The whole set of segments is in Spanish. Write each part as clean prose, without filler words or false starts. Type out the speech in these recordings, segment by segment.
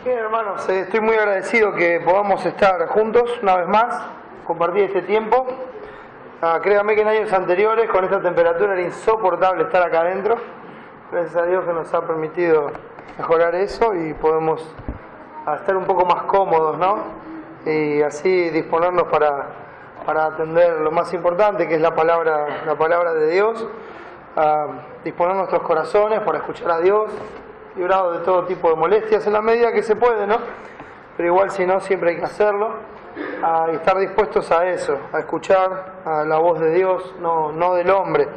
Bien, hermanos, estoy muy agradecido que podamos estar juntos una vez más, compartir este tiempo. Créanme que en años anteriores con esta temperatura era insoportable estar acá adentro. Gracias a Dios que nos ha permitido mejorar eso y podemos estar un poco más cómodos, ¿no? Y así disponernos para atender lo más importante, que es la palabra de Dios. Disponer nuestros corazones para escuchar a Dios, librado de todo tipo de molestias en la medida que se puede, ¿no? Pero igual, si no, siempre hay que hacerlo, y estar dispuestos a eso, a escuchar a la voz de Dios, no del hombre.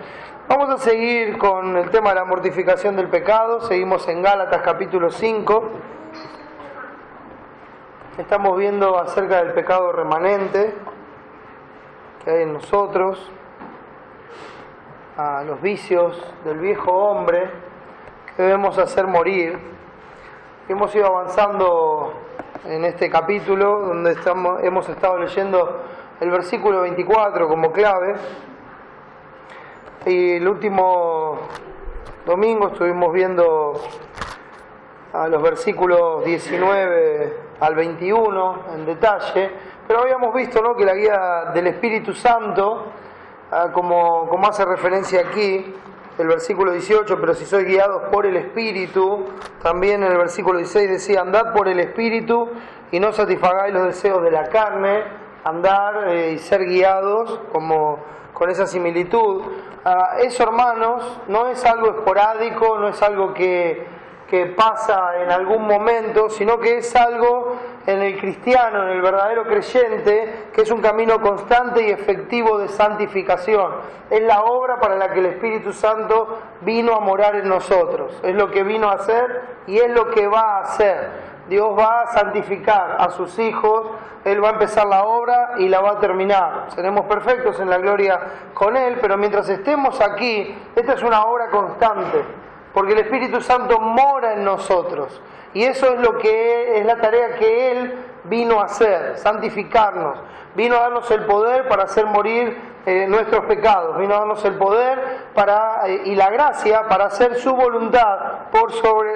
Vamos a seguir con el tema de la mortificación del pecado. Seguimos en Gálatas capítulo 5. Estamos viendo acerca del pecado remanente que hay en nosotros, a los vicios del viejo hombre que debemos hacer morir. Hemos ido avanzando en este capítulo donde hemos estado leyendo el versículo 24 como clave, y el último domingo estuvimos viendo a los versículos 19 al 21 en detalle, pero habíamos visto, ¿no?, que la guía del Espíritu Santo, como hace referencia aquí el versículo 18, pero si sois guiados por el Espíritu, también en el versículo 16 decía: andad por el Espíritu y no satisfagáis los deseos de la carne. Andar y ser guiados con esa similitud. Eso, hermanos, no es algo esporádico, no es algo que pasa en algún momento, sino que es algo en el cristiano, en el verdadero creyente, que es un camino constante y efectivo de santificación. Es la obra para la que el Espíritu Santo vino a morar en nosotros. Es lo que vino a hacer y es lo que va a hacer. Dios va a santificar a sus hijos, Él va a empezar la obra y la va a terminar. Seremos perfectos en la gloria con Él, pero mientras estemos aquí, esta es una obra constante, porque el Espíritu Santo mora en nosotros. Y eso es lo que es la tarea que Él vino a hacer, santificarnos. Vino a darnos el poder para hacer morir nuestros pecados. Vino a darnos el poder y la gracia para hacer su voluntad por sobre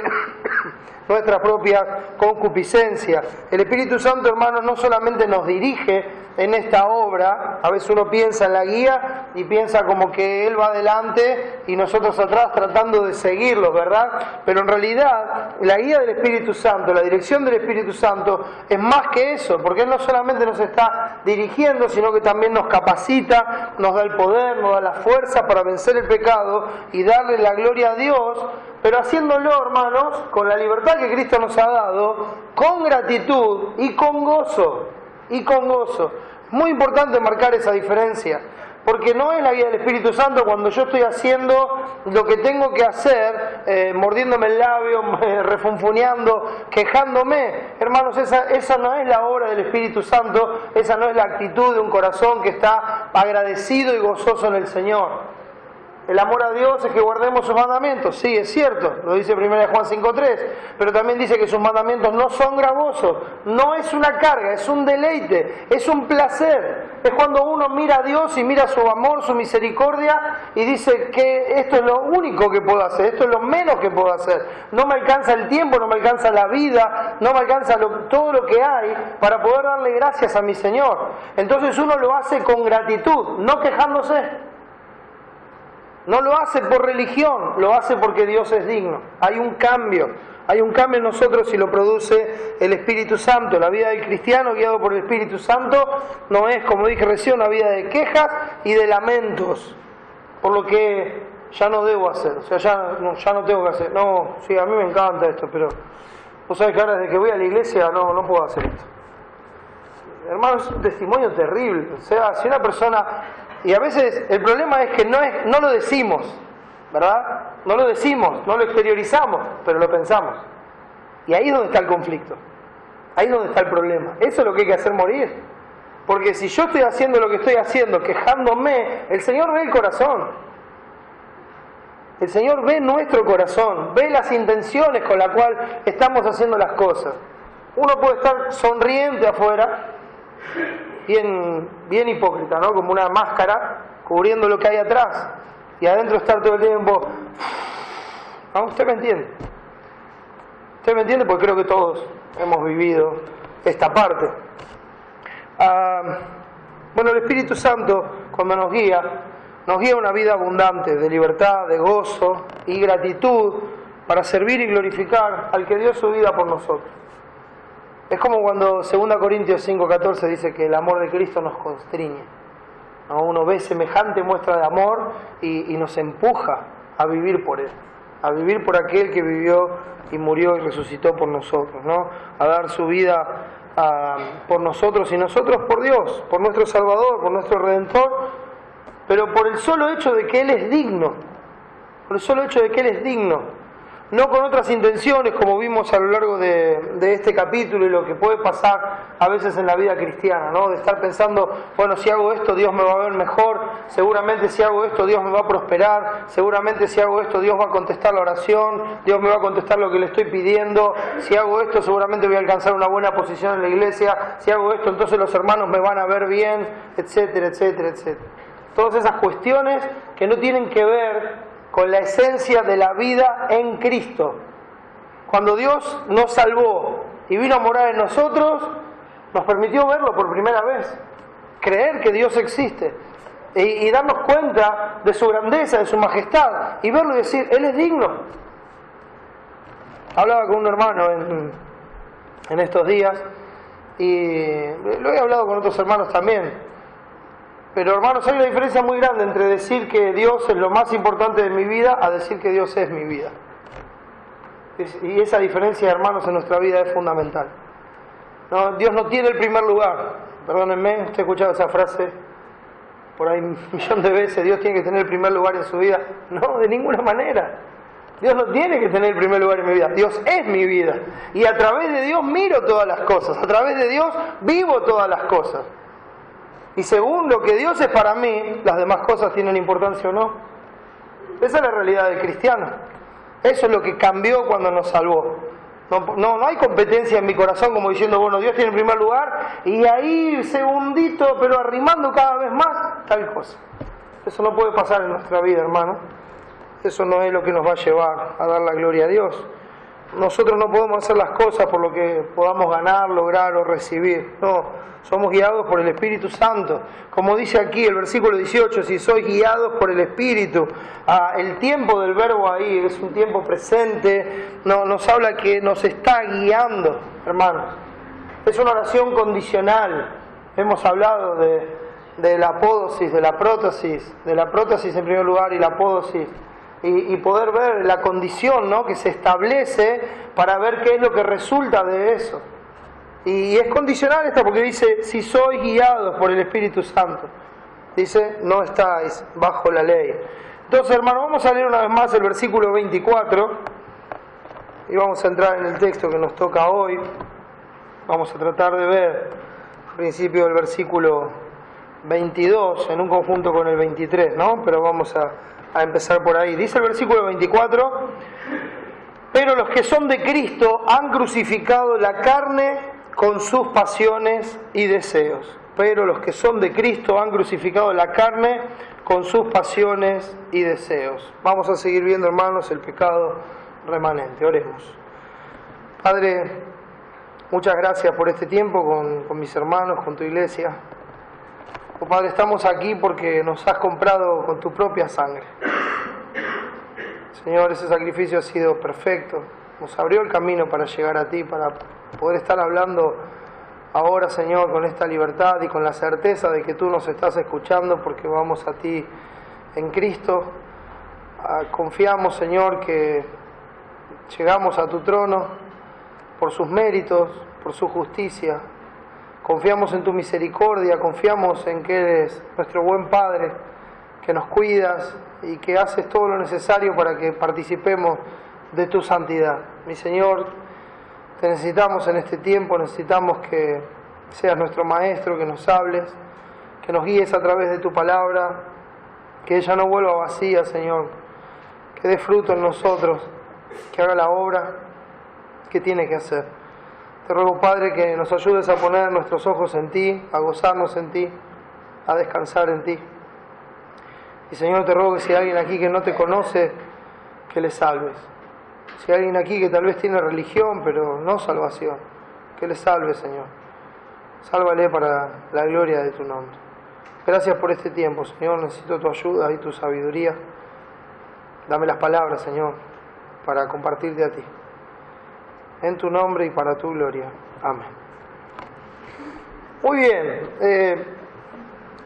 nuestra propia concupiscencia. El Espíritu Santo, hermanos, no solamente nos dirige en esta obra. A veces uno piensa en la guía y piensa como que Él va adelante y nosotros atrás tratando de seguirlo, ¿verdad? Pero en realidad la guía del Espíritu Santo, la dirección del Espíritu Santo es más que eso, porque Él no solamente nos está dirigiendo, sino que también nos capacita, nos da el poder, nos da la fuerza para vencer el pecado y darle la gloria a Dios, pero haciéndolo, hermanos, con la libertad que Cristo nos ha dado, con gratitud y con gozo. Es muy importante marcar esa diferencia, porque no es la guía del Espíritu Santo cuando yo estoy haciendo lo que tengo que hacer, mordiéndome el labio, refunfuneando, quejándome. Hermanos, esa no es la obra del Espíritu Santo, esa no es la actitud de un corazón que está agradecido y gozoso en el Señor. El amor a Dios es que guardemos sus mandamientos. Sí, es cierto, lo dice 1 Juan 5:3, pero también dice que sus mandamientos no son gravosos, no es una carga, es un deleite, es un placer. Es cuando uno mira a Dios y mira su amor, su misericordia y dice que esto es lo único que puedo hacer, esto es lo menos que puedo hacer. No me alcanza el tiempo, no me alcanza la vida, no me alcanza todo lo que hay para poder darle gracias a mi Señor. Entonces uno lo hace con gratitud, no quejándose. No lo hace por religión, lo hace porque Dios es digno. Hay un cambio en nosotros y lo produce el Espíritu Santo. La vida del cristiano guiado por el Espíritu Santo no es, como dije recién, una vida de quejas y de lamentos, por lo que ya no debo hacer, o sea, ya no tengo que hacer. No, sí, a mí me encanta esto, pero vos sabés que ahora desde que voy a la iglesia no puedo hacer esto. Hermano, es un testimonio terrible. O sea, si una persona... Y a veces el problema es que no lo decimos, ¿verdad? No lo decimos, no lo exteriorizamos, pero lo pensamos. Y ahí es donde está el conflicto. Ahí es donde está el problema. Eso es lo que hay que hacer morir. Porque si yo estoy haciendo lo que estoy haciendo, quejándome, el Señor ve el corazón. El Señor ve nuestro corazón, ve las intenciones con las cuales estamos haciendo las cosas. Uno puede estar sonriente afuera, bien hipócrita, ¿no? Como una máscara cubriendo lo que hay atrás, y adentro estar todo el tiempo. ¿Usted me entiende? ¿Usted me entiende? Porque creo que todos hemos vivido esta parte. Bueno, el Espíritu Santo, cuando nos guía a una vida abundante de libertad, de gozo y gratitud para servir y glorificar al que dio su vida por nosotros. Es como cuando 2 Corintios 5:14 dice que el amor de Cristo nos constriñe. ¿No? Uno ve semejante muestra de amor y nos empuja a vivir por Él, a vivir por aquel que vivió y murió y resucitó por nosotros, ¿no? A dar su vida por nosotros y nosotros por Dios, por nuestro Salvador, por nuestro Redentor, pero por el solo hecho de que Él es digno, por el solo hecho de que Él es digno. No con otras intenciones, como vimos a lo largo de este capítulo y lo que puede pasar a veces en la vida cristiana, ¿no? De estar pensando, bueno, si hago esto Dios me va a ver mejor, seguramente si hago esto Dios me va a prosperar, seguramente si hago esto Dios va a contestar la oración, Dios me va a contestar lo que le estoy pidiendo, si hago esto seguramente voy a alcanzar una buena posición en la iglesia, si hago esto entonces los hermanos me van a ver bien, etcétera, etcétera, etcétera. Todas esas cuestiones que no tienen que ver con la esencia de la vida en Cristo. Cuando Dios nos salvó y vino a morar en nosotros, nos permitió verlo por primera vez, creer que Dios existe y darnos cuenta de su grandeza, de su majestad, y verlo y decir, Él es digno. Hablaba con un hermano en estos días, y lo he hablado con otros hermanos también. Pero hermanos, hay una diferencia muy grande entre decir que Dios es lo más importante de mi vida a decir que Dios es mi vida. Y esa diferencia, hermanos, en nuestra vida es fundamental. No, Dios no tiene el primer lugar. Perdónenme, usted ha escuchado esa frase por ahí 1.000.000 de veces, Dios tiene que tener el primer lugar en su vida. No, de ninguna manera. Dios no tiene que tener el primer lugar en mi vida. Dios es mi vida. Y a través de Dios miro todas las cosas. A través de Dios vivo todas las cosas. Y según lo que Dios es para mí, las demás cosas tienen importancia o no. Esa es la realidad del cristiano. Eso es lo que cambió cuando nos salvó. No hay competencia en mi corazón como diciendo, bueno, Dios tiene el primer lugar y ahí segundito, pero arrimando cada vez más tal cosa. Eso no puede pasar en nuestra vida, hermano. Eso no es lo que nos va a llevar a dar la gloria a Dios. Nosotros no podemos hacer las cosas por lo que podamos ganar, lograr o recibir. No, somos guiados por el Espíritu Santo. Como dice aquí el versículo 18, si sois guiados por el Espíritu. El tiempo del verbo ahí es un tiempo presente, nos habla que nos está guiando, hermanos. Es una oración condicional. Hemos hablado de la apódosis, de la prótesis en primer lugar y la apódosis. Y poder ver la condición, ¿no?, que se establece para ver qué es lo que resulta de eso. Y es condicional esta porque dice, si sois guiados por el Espíritu Santo. Dice, no estáis bajo la ley. Entonces, hermano, vamos a leer una vez más el versículo 24 y vamos a entrar en el texto que nos toca hoy. Vamos a tratar de ver al principio del versículo 22 en un conjunto con el 23, ¿no? Pero vamos a empezar por ahí. Dice el versículo 24, pero los que son de Cristo han crucificado la carne con sus pasiones y deseos. Pero los que son de Cristo han crucificado la carne con sus pasiones y deseos. Vamos a seguir viendo, hermanos, el pecado remanente. Oremos. Padre, muchas gracias por este tiempo con mis hermanos, con tu iglesia. Oh, Padre, estamos aquí porque nos has comprado con tu propia sangre. Señor, ese sacrificio ha sido perfecto. Nos abrió el camino para llegar a ti, para poder estar hablando ahora, Señor, con esta libertad y con la certeza de que tú nos estás escuchando porque vamos a ti en Cristo. Confiamos, Señor, que llegamos a tu trono por sus méritos, por su justicia. Confiamos en tu misericordia, confiamos en que eres nuestro buen Padre, que nos cuidas y que haces todo lo necesario para que participemos de tu santidad. Mi Señor, te necesitamos en este tiempo, necesitamos que seas nuestro Maestro, que nos hables, que nos guíes a través de tu palabra, que ella no vuelva vacía, Señor, que dé fruto en nosotros, que haga la obra que tiene que hacer. Te ruego, Padre, que nos ayudes a poner nuestros ojos en ti, a gozarnos en ti, a descansar en ti. Y Señor, te ruego que si hay alguien aquí que no te conoce, que le salves. Si hay alguien aquí que tal vez tiene religión, pero no salvación, que le salve, Señor. Sálvale para la gloria de tu nombre. Gracias por este tiempo, Señor. Necesito tu ayuda y tu sabiduría. Dame las palabras, Señor, para compartirte a ti. En tu nombre y para tu gloria. Amén. Muy bien.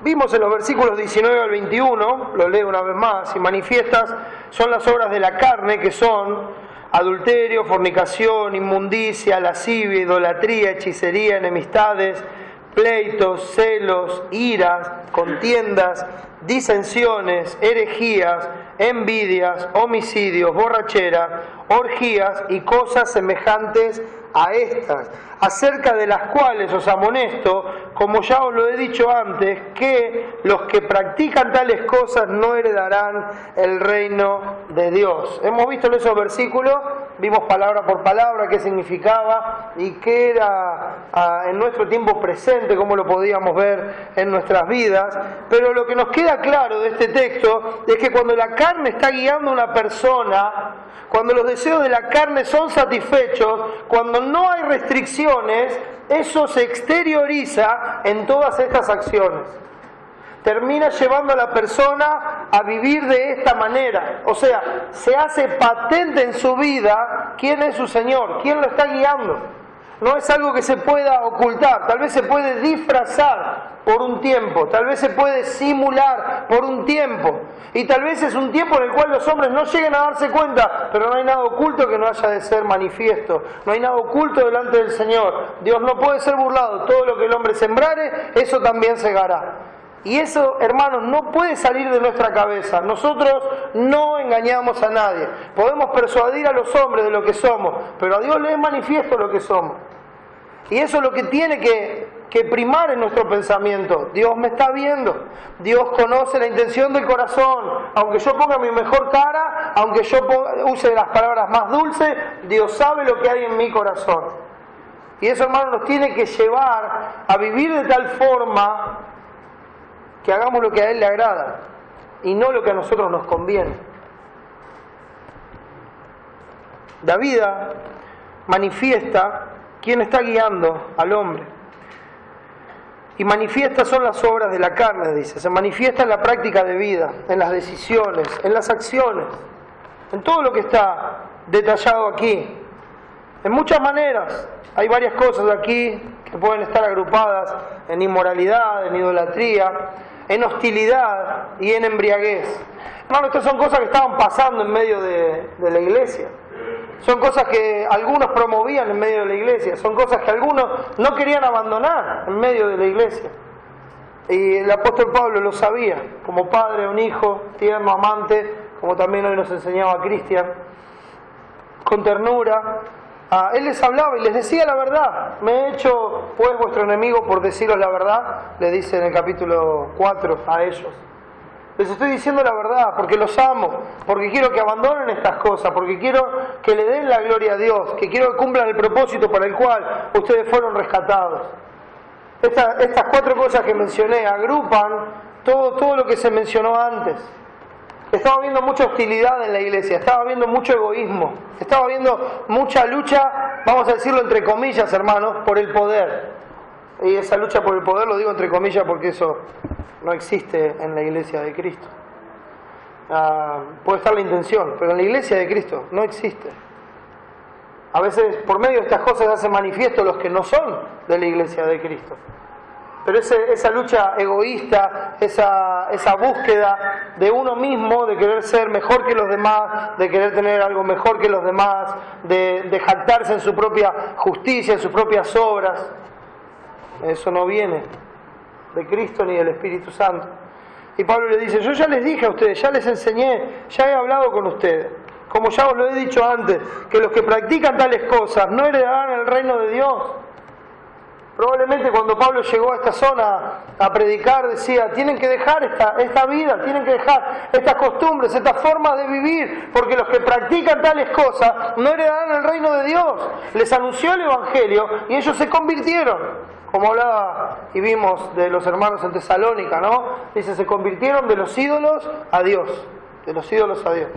Vimos en los versículos 19 al 21, lo leo una vez más, y manifiestas son las obras de la carne, que son adulterio, fornicación, inmundicia, lascivia, idolatría, hechicería, enemistades, pleitos, celos, iras, contiendas, disensiones, herejías, envidias, homicidios, borrachera, orgías y cosas semejantes a estas, acerca de las cuales os amonesto, como ya os lo he dicho antes, que los que practican tales cosas no heredarán el reino de Dios. Hemos visto en esos versículos, vimos palabra por palabra qué significaba y qué era en nuestro tiempo presente, cómo lo podíamos ver en nuestras vidas, pero lo que nos queda claro de este texto es que cuando la carne está guiando a una persona, cuando los deseos de la carne son satisfechos, cuando no hay restricciones, eso se exterioriza en todas estas acciones. Termina llevando a la persona a vivir de esta manera. O sea, se hace patente en su vida quién es su Señor, quién lo está guiando. No es algo que se pueda ocultar, tal vez se puede disfrazar por un tiempo, tal vez se puede simular por un tiempo, y tal vez es un tiempo en el cual los hombres no lleguen a darse cuenta, pero no hay nada oculto que no haya de ser manifiesto, no hay nada oculto delante del Señor. Dios no puede ser burlado, todo lo que el hombre sembrare, eso también segará. Y eso, hermanos, no puede salir de nuestra cabeza. Nosotros no engañamos a nadie. Podemos persuadir a los hombres de lo que somos, pero a Dios le es manifiesto lo que somos. Y eso es lo que tiene que primar en nuestro pensamiento. Dios me está viendo. Dios conoce la intención del corazón. Aunque yo ponga mi mejor cara, aunque yo use las palabras más dulces, Dios sabe lo que hay en mi corazón. Y eso, hermanos, nos tiene que llevar a vivir de tal forma que hagamos lo que a Él le agrada y no lo que a nosotros nos conviene. La vida manifiesta quién está guiando al hombre. Y manifiestas son las obras de la carne, dice. Se manifiesta en la práctica de vida, en las decisiones, en las acciones, en todo lo que está detallado aquí. En muchas maneras. Hay varias cosas aquí que pueden estar agrupadas en inmoralidad, en idolatría, en hostilidad y en embriaguez. Hermano, estas son cosas que estaban pasando en medio de la iglesia. Son cosas que algunos promovían en medio de la iglesia. Son cosas que algunos no querían abandonar en medio de la iglesia. Y el apóstol Pablo lo sabía, como padre, un hijo, tierno, amante, como también hoy nos enseñaba Cristian, con ternura. Él les hablaba y les decía la verdad. Me he hecho pues vuestro enemigo por deciros la verdad, le dice en el capítulo 4 a ellos. Les estoy diciendo la verdad porque los amo, porque quiero que abandonen estas cosas, porque quiero que le den la gloria a Dios, que quiero que cumplan el propósito para el cual ustedes fueron rescatados. Estas 4 cosas que mencioné agrupan todo lo que se mencionó antes. Estaba habiendo mucha hostilidad en la iglesia, estaba habiendo mucho egoísmo, estaba habiendo mucha lucha, vamos a decirlo entre comillas, hermanos, por el poder. Y esa lucha por el poder lo digo entre comillas porque eso no existe en la iglesia de Cristo. Puede estar la intención, pero en la iglesia de Cristo no existe. A veces por medio de estas cosas hacen manifiesto los que no son de la iglesia de Cristo. Pero esa lucha egoísta, esa búsqueda de uno mismo, de querer ser mejor que los demás, de querer tener algo mejor que los demás, de jactarse en su propia justicia, en sus propias obras, eso no viene de Cristo ni del Espíritu Santo. Y Pablo le dice, yo ya les dije a ustedes, ya les enseñé, ya he hablado con ustedes, como ya os lo he dicho antes, que los que practican tales cosas no heredarán el reino de Dios. Probablemente cuando Pablo llegó a esta zona a predicar decía, tienen que dejar esta vida, tienen que dejar estas costumbres, estas formas de vivir, porque los que practican tales cosas no heredarán el reino de Dios. Les anunció el Evangelio y ellos se convirtieron, como hablaba y vimos de los hermanos en Tesalónica, ¿no? Dice, se convirtieron de los ídolos a Dios, de los ídolos a Dios.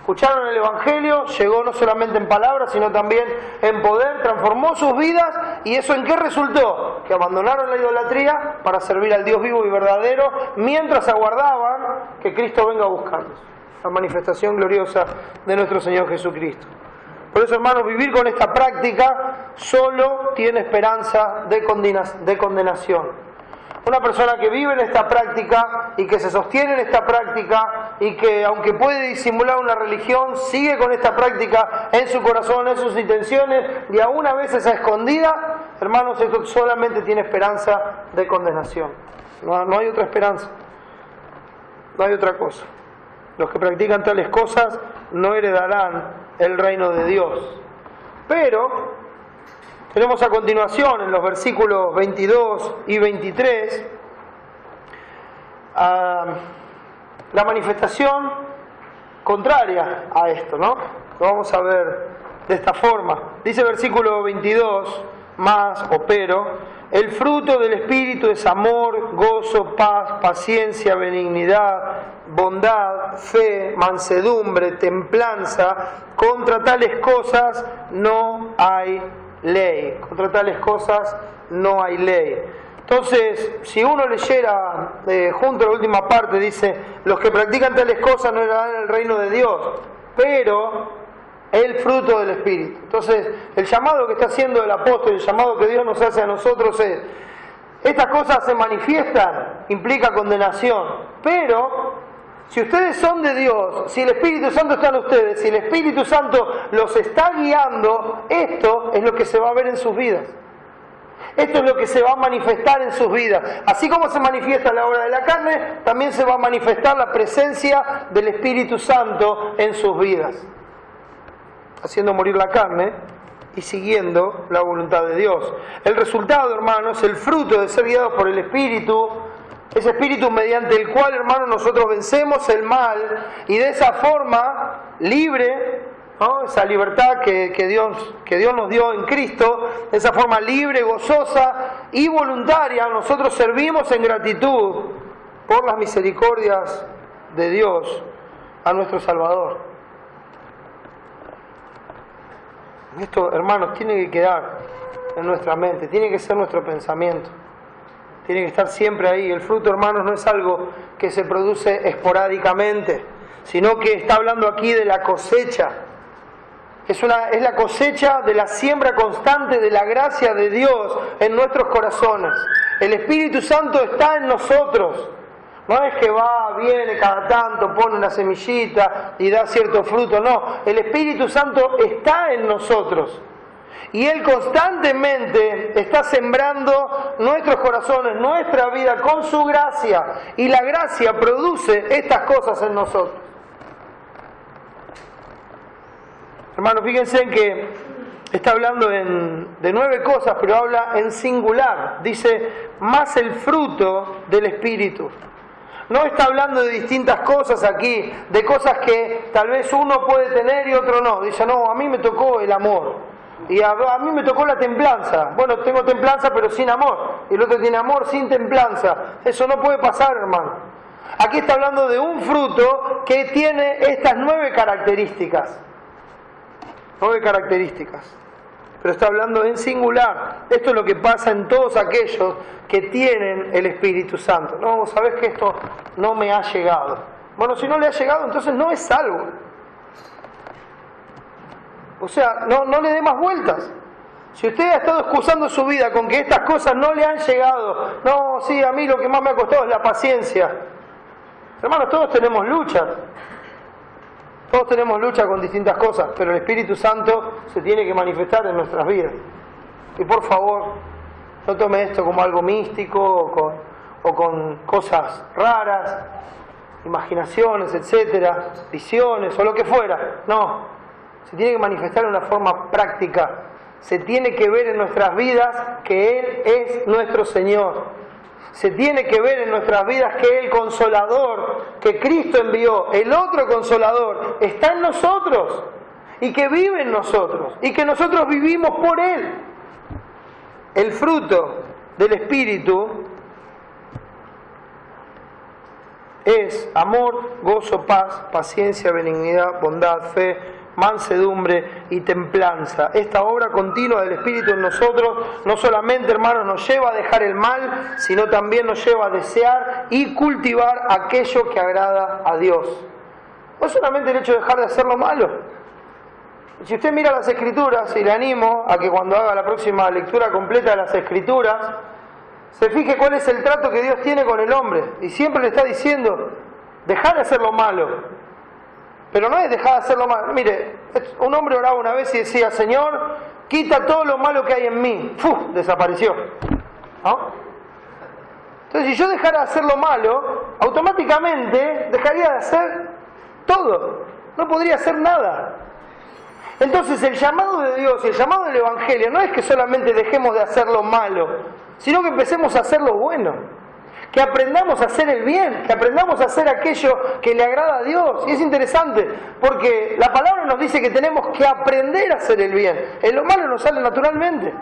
escucharon el Evangelio, llegó no solamente en palabras, sino también en poder, transformó sus vidas, y eso ¿en qué resultó? Que abandonaron la idolatría para servir al Dios vivo y verdadero, mientras aguardaban que Cristo venga a buscarlos. La manifestación gloriosa de nuestro Señor Jesucristo. Por eso, hermanos, vivir con esta práctica solo tiene esperanza de condenación. Una persona que vive en esta práctica y que se sostiene en esta práctica y que, aunque puede disimular una religión, sigue con esta práctica en su corazón, en sus intenciones, y aún a veces a escondida, hermanos, esto solamente tiene esperanza de condenación. No hay otra esperanza, no hay otra cosa. Los que practican tales cosas no heredarán el reino de Dios. Pero tenemos a continuación, en los versículos 22 y 23, la manifestación contraria a esto, ¿no? Lo vamos a ver de esta forma. Dice el versículo 22, más o pero, el fruto del Espíritu es amor, gozo, paz, paciencia, benignidad, bondad, fe, mansedumbre, templanza. Contra tales cosas no hay ley. Contra tales cosas no hay ley. Entonces, si uno leyera junto a la última parte, dice, los que practican tales cosas no heredarán el reino de Dios, pero el fruto del Espíritu. Entonces, el llamado que está haciendo el apóstol, el llamado que Dios nos hace a nosotros es, estas cosas se manifiestan, implica condenación, pero si ustedes son de Dios, si el Espíritu Santo está en ustedes, si el Espíritu Santo los está guiando, esto es lo que se va a ver en sus vidas. Esto es lo que se va a manifestar en sus vidas. Así como se manifiesta la obra de la carne, también se va a manifestar la presencia del Espíritu Santo en sus vidas, haciendo morir la carne y siguiendo la voluntad de Dios. El resultado, hermanos, el fruto de ser guiados por el Espíritu, ese Espíritu mediante el cual, hermanos, nosotros vencemos el mal, y de esa forma libre, ¿no? Esa libertad que Dios nos dio en Cristo, de esa forma libre, gozosa y voluntaria, nosotros servimos en gratitud por las misericordias de Dios a nuestro Salvador. Esto, hermanos, tiene que quedar en nuestra mente, tiene que ser nuestro pensamiento, tiene que estar siempre ahí. El fruto, hermanos, no es algo que se produce esporádicamente, sino que está hablando aquí de la cosecha. Es la cosecha de la siembra constante de la gracia de Dios en nuestros corazones. El Espíritu Santo está en nosotros. No es que va, viene cada tanto, pone una semillita y da cierto fruto. No, el Espíritu Santo está en nosotros. Y Él constantemente está sembrando nuestros corazones, nuestra vida con su gracia. Y la gracia produce estas cosas en nosotros. Hermanos, fíjense en que está hablando de 9 cosas, pero habla en singular. Dice, más el fruto del Espíritu. No está hablando de distintas cosas aquí, de cosas que tal vez uno puede tener y otro no. Dice, no, a mí me tocó el amor. Y a mí me tocó la templanza. Bueno, tengo templanza pero sin amor. Y el otro tiene amor sin templanza. Eso no puede pasar, hermano. Aquí está hablando de un fruto que tiene estas 9 características. 9 características. Pero está hablando en singular. Esto es lo que pasa en todos aquellos que tienen el Espíritu Santo. No, ¿sabes que esto no me ha llegado? Bueno, si no le ha llegado, entonces no es salvo. O sea, no le dé más vueltas. Si usted ha estado excusando su vida con que estas cosas no le han llegado, no, sí, a mí lo que más me ha costado es la paciencia. Hermanos, todos tenemos luchas. Todos tenemos lucha con distintas cosas, pero el Espíritu Santo se tiene que manifestar en nuestras vidas. Y por favor, no tome esto como algo místico o con cosas raras, imaginaciones, etcétera, visiones o lo que fuera. No, se tiene que manifestar de una forma práctica. Se tiene que ver en nuestras vidas que Él es nuestro Señor. Se tiene que ver en nuestras vidas que el Consolador que Cristo envió, el otro Consolador, está en nosotros y que vive en nosotros y que nosotros vivimos por Él. El fruto del Espíritu es amor, gozo, paz, paciencia, benignidad, bondad, fe, mansedumbre y templanza. Esta obra continua del Espíritu en nosotros no solamente, hermanos, nos lleva a dejar el mal, sino también nos lleva a desear y cultivar aquello que agrada a Dios. No solamente el hecho de dejar de hacer lo malo. Si usted mira las Escrituras, y le animo a que cuando haga la próxima lectura completa de las Escrituras, se fije cuál es el trato que Dios tiene con el hombre. Y siempre le está diciendo, dejar de hacer lo malo. Pero no es dejar de hacer lo malo. Mire, un hombre oraba una vez y decía, Señor, quita todo lo malo que hay en mí. ¡Fu! Desapareció. ¿No? Entonces, si yo dejara de hacer lo malo, automáticamente dejaría de hacer todo. No podría hacer nada. Entonces, el llamado de Dios y el llamado del Evangelio no es que solamente dejemos de hacer lo malo, sino que empecemos a hacer lo bueno, que aprendamos a hacer el bien, que aprendamos a hacer aquello que le agrada a Dios. Y es interesante, porque la palabra nos dice que tenemos que aprender a hacer el bien. En lo malo nos sale naturalmente.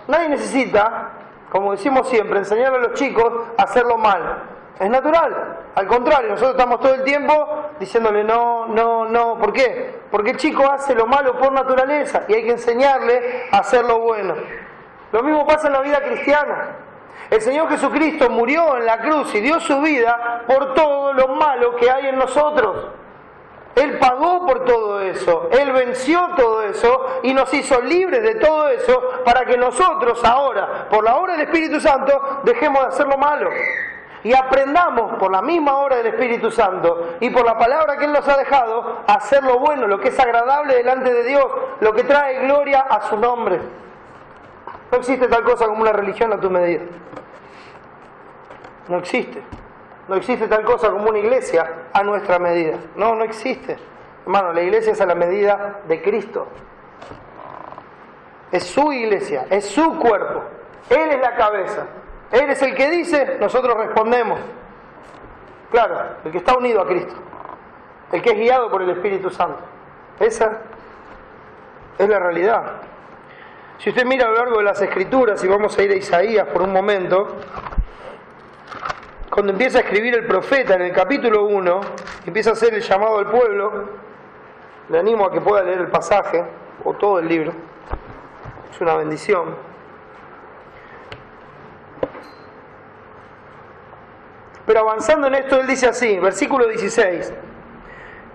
Nadie necesita, como decimos siempre, enseñarle a los chicos a hacer lo malo. Es natural. Al contrario, nosotros estamos todo el tiempo diciéndole no, no, no. ¿Por qué? Porque el chico hace lo malo por naturaleza y hay que enseñarle a hacer lo bueno. Lo mismo pasa en la vida cristiana. El Señor Jesucristo murió en la cruz y dio su vida por todo lo malo que hay en nosotros. Él pagó por todo eso, Él venció todo eso y nos hizo libres de todo eso para que nosotros ahora, por la obra del Espíritu Santo, dejemos de hacer lo malo. Y aprendamos por la misma obra del Espíritu Santo y por la palabra que Él nos ha dejado a hacer lo bueno, lo que es agradable delante de Dios, lo que trae gloria a su nombre. No existe tal cosa como una religión a tu medida. No existe. No existe tal cosa como una iglesia a nuestra medida. No, no existe. Hermano, la iglesia es a la medida de Cristo. Es su iglesia, es su cuerpo. Él es la cabeza. Él es el que dice, nosotros respondemos. Claro, el que está unido a Cristo. El que es guiado por el Espíritu Santo. Esa es la realidad. Si usted mira a lo largo de las Escrituras, y vamos a ir a Isaías por un momento, cuando empieza a escribir el profeta en el capítulo 1, empieza a hacer el llamado al pueblo, le animo a que pueda leer el pasaje, o todo el libro, es una bendición. Pero avanzando en esto, él dice así, versículo 16,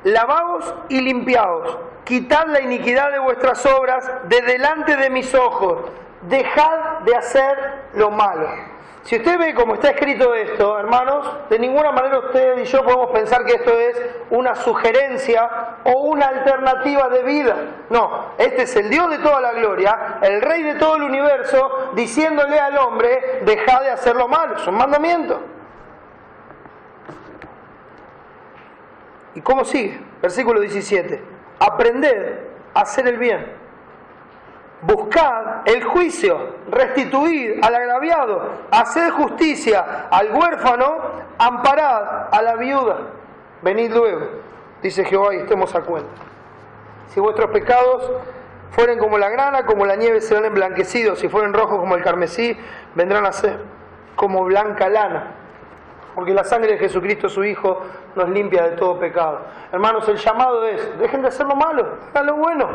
lavaos y limpiaos, quitad la iniquidad de vuestras obras de delante de mis ojos, dejad de hacer lo malo. Si usted ve cómo está escrito esto, hermanos, de ninguna manera usted y yo podemos pensar que esto es una sugerencia o una alternativa de vida. No, este es el Dios de toda la gloria, el Rey de todo el universo, diciéndole al hombre, dejad de hacer lo malo, es un mandamiento. ¿Y cómo sigue? Versículo 17. Aprended a hacer el bien. Buscad el juicio, restituid al agraviado, haced justicia al huérfano, amparad a la viuda. Venid luego, dice Jehová, y estemos a cuenta. Si vuestros pecados fueren como la grana, como la nieve serán emblanquecidos. Si fueren rojos como el carmesí, vendrán a ser como blanca lana. Porque la sangre de Jesucristo, su Hijo, nos limpia de todo pecado. Hermanos, el llamado es, dejen de hacer lo malo, hagan lo bueno.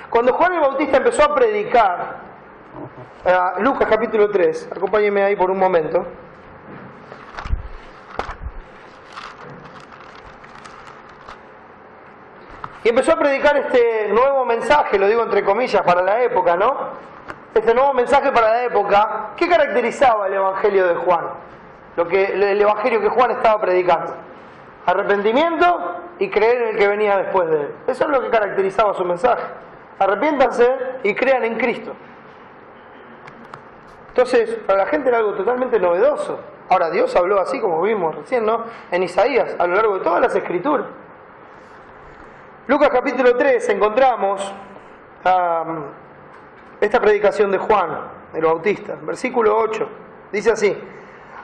Cuando Juan el Bautista empezó a predicar, Lucas capítulo 3, acompáñenme ahí por un momento. Y empezó a predicar este nuevo mensaje, lo digo entre comillas, para la época, ¿no? Este nuevo mensaje para la época, ¿qué caracterizaba el Evangelio de Juan? El Evangelio que Juan estaba predicando. Arrepentimiento y creer en el que venía después de él. Eso es lo que caracterizaba su mensaje. Arrepiéntanse y crean en Cristo. Entonces, para la gente era algo totalmente novedoso. Ahora, Dios habló así como vimos recién, ¿no? En Isaías, a lo largo de todas las Escrituras. Lucas capítulo 3 encontramos esta predicación de Juan, el Bautista. Versículo 8, dice así: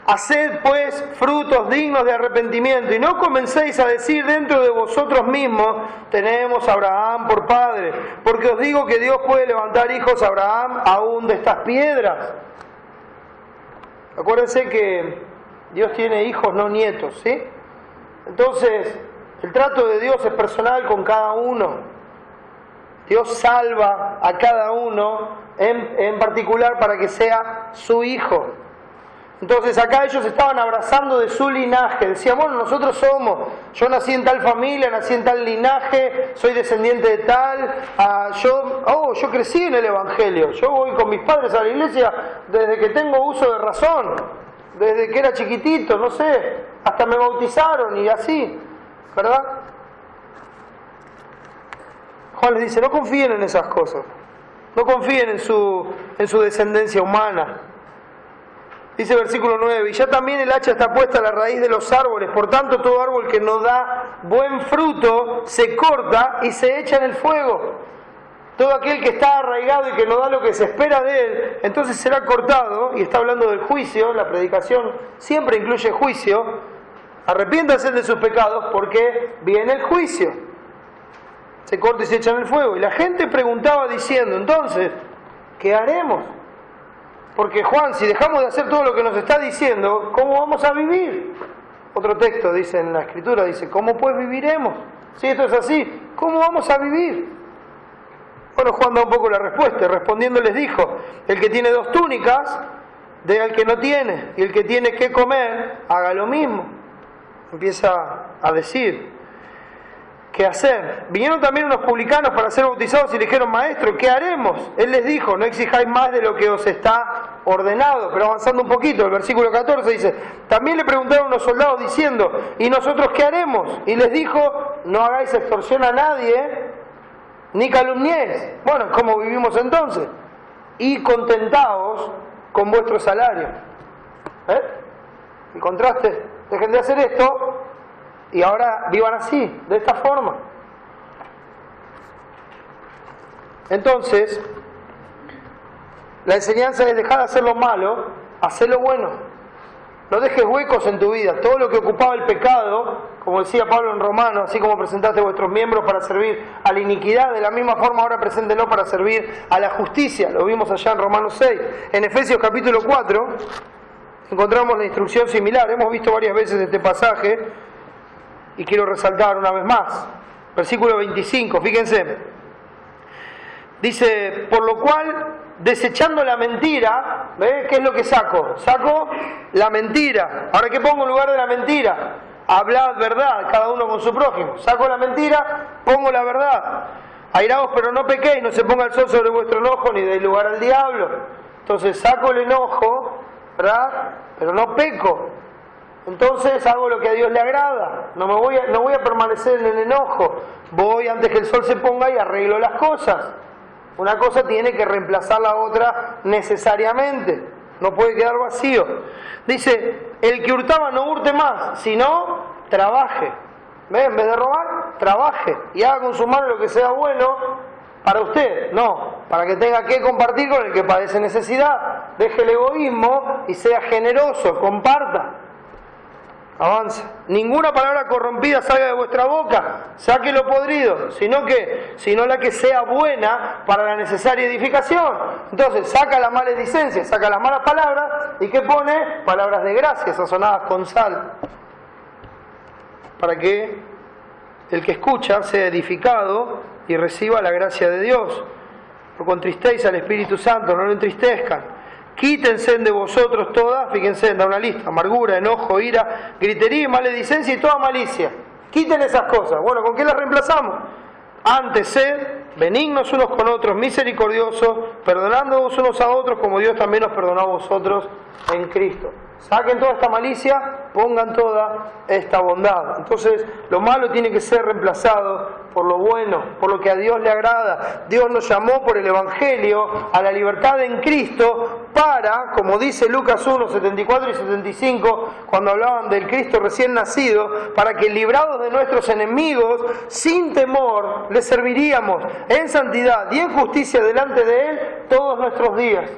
haced pues frutos dignos de arrepentimiento y no comencéis a decir dentro de vosotros mismos, tenemos a Abraham por padre, porque os digo que Dios puede levantar hijos a Abraham aún de estas piedras. Acuérdense que Dios tiene hijos, no nietos, ¿sí? Entonces, el trato de Dios es personal con cada uno. Dios salva a cada uno en particular para que sea su hijo. Entonces acá ellos estaban abrazando de su linaje, decían, bueno, nosotros yo nací en tal familia, nací en tal linaje, soy descendiente de tal, yo crecí en el Evangelio, yo voy con mis padres a la iglesia desde que tengo uso de razón, desde que era chiquitito, no sé, hasta me bautizaron y así, ¿verdad? Juan les dice, no confíen en esas cosas, no confíen en su descendencia humana. Dice versículo 9, y ya también el hacha está puesta a la raíz de los árboles, por tanto todo árbol que no da buen fruto se corta y se echa en el fuego. Todo aquel que está arraigado y que no da lo que se espera de él, entonces será cortado, y está hablando del juicio, la predicación siempre incluye juicio, arrepiéntanse de sus pecados porque viene el juicio. Se corta y se echa en el fuego. Y la gente preguntaba diciendo, entonces, ¿qué haremos? Porque Juan, si dejamos de hacer todo lo que nos está diciendo, ¿cómo vamos a vivir? Otro texto dice en la Escritura, dice, ¿cómo pues viviremos? Si esto es así, ¿cómo vamos a vivir? Bueno, Juan da un poco la respuesta. Respondiendo les dijo, el que tiene 2 túnicas, dé al que no tiene. Y el que tiene que comer, haga lo mismo. Empieza a decir, ¿qué hacer? Vinieron también unos publicanos para ser bautizados y le dijeron, maestro, ¿qué haremos? Él les dijo, no exijáis más de lo que os está ordenado. Pero avanzando un poquito, el versículo 14 dice, también le preguntaron unos soldados diciendo, ¿y nosotros qué haremos? Y les dijo, no hagáis extorsión a nadie, ni calumniéis. Bueno, ¿cómo vivimos entonces? Y contentaos con vuestro salario. El contraste, dejen de hacer esto y ahora vivan así, de esta forma. Entonces, la enseñanza es dejar de hacer lo malo, hacer lo bueno. No dejes huecos en tu vida. Todo lo que ocupaba el pecado, como decía Pablo en Romanos, así como presentaste vuestros miembros para servir a la iniquidad, de la misma forma ahora preséntenlo para servir a la justicia. Lo vimos allá en Romanos 6. En Efesios capítulo 4 encontramos la instrucción similar. Hemos visto varias veces este pasaje y quiero resaltar una vez más. Versículo 25, fíjense. Dice, por lo cual, desechando la mentira, ¿qué es lo que saco? Saco la mentira. Ahora, ¿qué pongo en lugar de la mentira? Hablad verdad, cada uno con su prójimo. Saco la mentira, pongo la verdad. Airaos, pero no pequéis, no se ponga el sol sobre vuestro enojo, ni deis lugar al diablo. Entonces, saco el enojo, ¿verdad? Pero no peco. Entonces hago lo que a Dios le agrada. No voy a permanecer en el enojo. Voy antes que el sol se ponga y arreglo las cosas. Una cosa tiene que reemplazar la otra necesariamente. No puede quedar vacío. Dice, el que hurtaba no hurte más, sino trabaje. ¿Ve? En vez de robar, trabaje. Y haga con su mano lo que sea bueno para usted. No, para que tenga que compartir con el que padece necesidad. Deje el egoísmo y sea generoso, comparta. Avanza. Ninguna palabra corrompida salga de vuestra boca, saque lo podrido, sino la que sea buena para la necesaria edificación. Entonces saca la maledicencia, saca las malas palabras y ¿qué pone? Palabras de gracia sazonadas con sal, para que el que escucha sea edificado y reciba la gracia de Dios. No contristéis al Espíritu Santo, no lo entristezcan. Quítense de vosotros todas, fíjense, da una lista, amargura, enojo, ira, gritería, maledicencia y toda malicia. Quiten esas cosas. Bueno, ¿con qué las reemplazamos? Antes, sed benignos unos con otros, misericordiosos, perdonándoos unos a otros como Dios también os perdonó a vosotros en Cristo. Saquen toda esta malicia, pongan toda esta bondad. Entonces, lo malo tiene que ser reemplazado por lo bueno, por lo que a Dios le agrada. Dios nos llamó por el Evangelio a la libertad en Cristo para, como dice Lucas 1, 74 y 75, cuando hablaban del Cristo recién nacido, para que librados de nuestros enemigos, sin temor, le serviríamos en santidad y en justicia delante de Él todos nuestros días.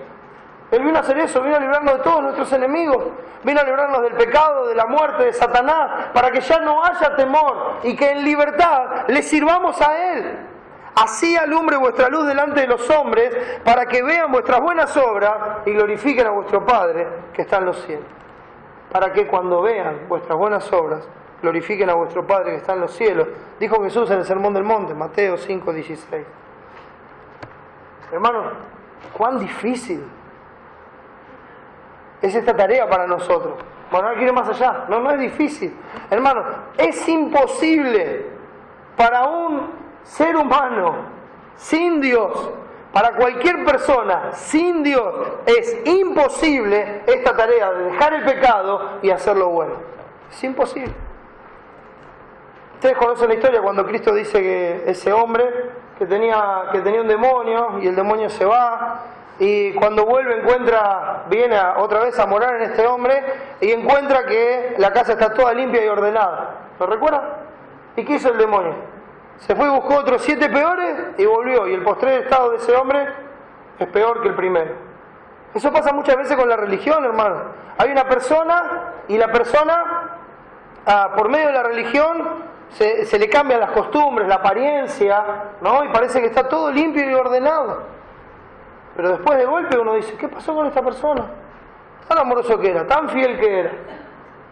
Él vino a hacer eso, vino a librarnos de todos nuestros enemigos, vino a librarnos del pecado, de la muerte, de Satanás, para que ya no haya temor y que en libertad le sirvamos a Él. Así alumbre vuestra luz delante de los hombres, para que vean vuestras buenas obras y glorifiquen a vuestro Padre que está en los cielos. Para que cuando vean vuestras buenas obras glorifiquen a vuestro Padre que está en los cielos. Dijo Jesús en el Sermón del Monte, Mateo 5:16. Hermanos, cuán difícil es esta tarea para nosotros. Bueno, ahora quiero ir más allá. No es difícil. Hermanos, es imposible para un ser humano sin Dios, para cualquier persona sin Dios, es imposible esta tarea de dejar el pecado y hacer lo bueno. Es imposible. Ustedes conocen la historia cuando Cristo dice que ese hombre que tenía un demonio y el demonio se va, y cuando vuelve viene otra vez a morar en este hombre y encuentra que la casa está toda limpia y ordenada. ¿Lo recuerdan? ¿Y qué hizo el demonio? Se fue y buscó otros 7 peores y volvió, y el postrer estado de ese hombre es peor que el primero. Eso pasa muchas veces con la religión, hermano. Hay una persona y la persona, por medio de la religión, se le cambian las costumbres, la apariencia, ¿no? Y parece que está todo limpio y ordenado. Pero después de golpe uno dice, ¿qué pasó con esta persona? Tan amoroso que era, tan fiel que era.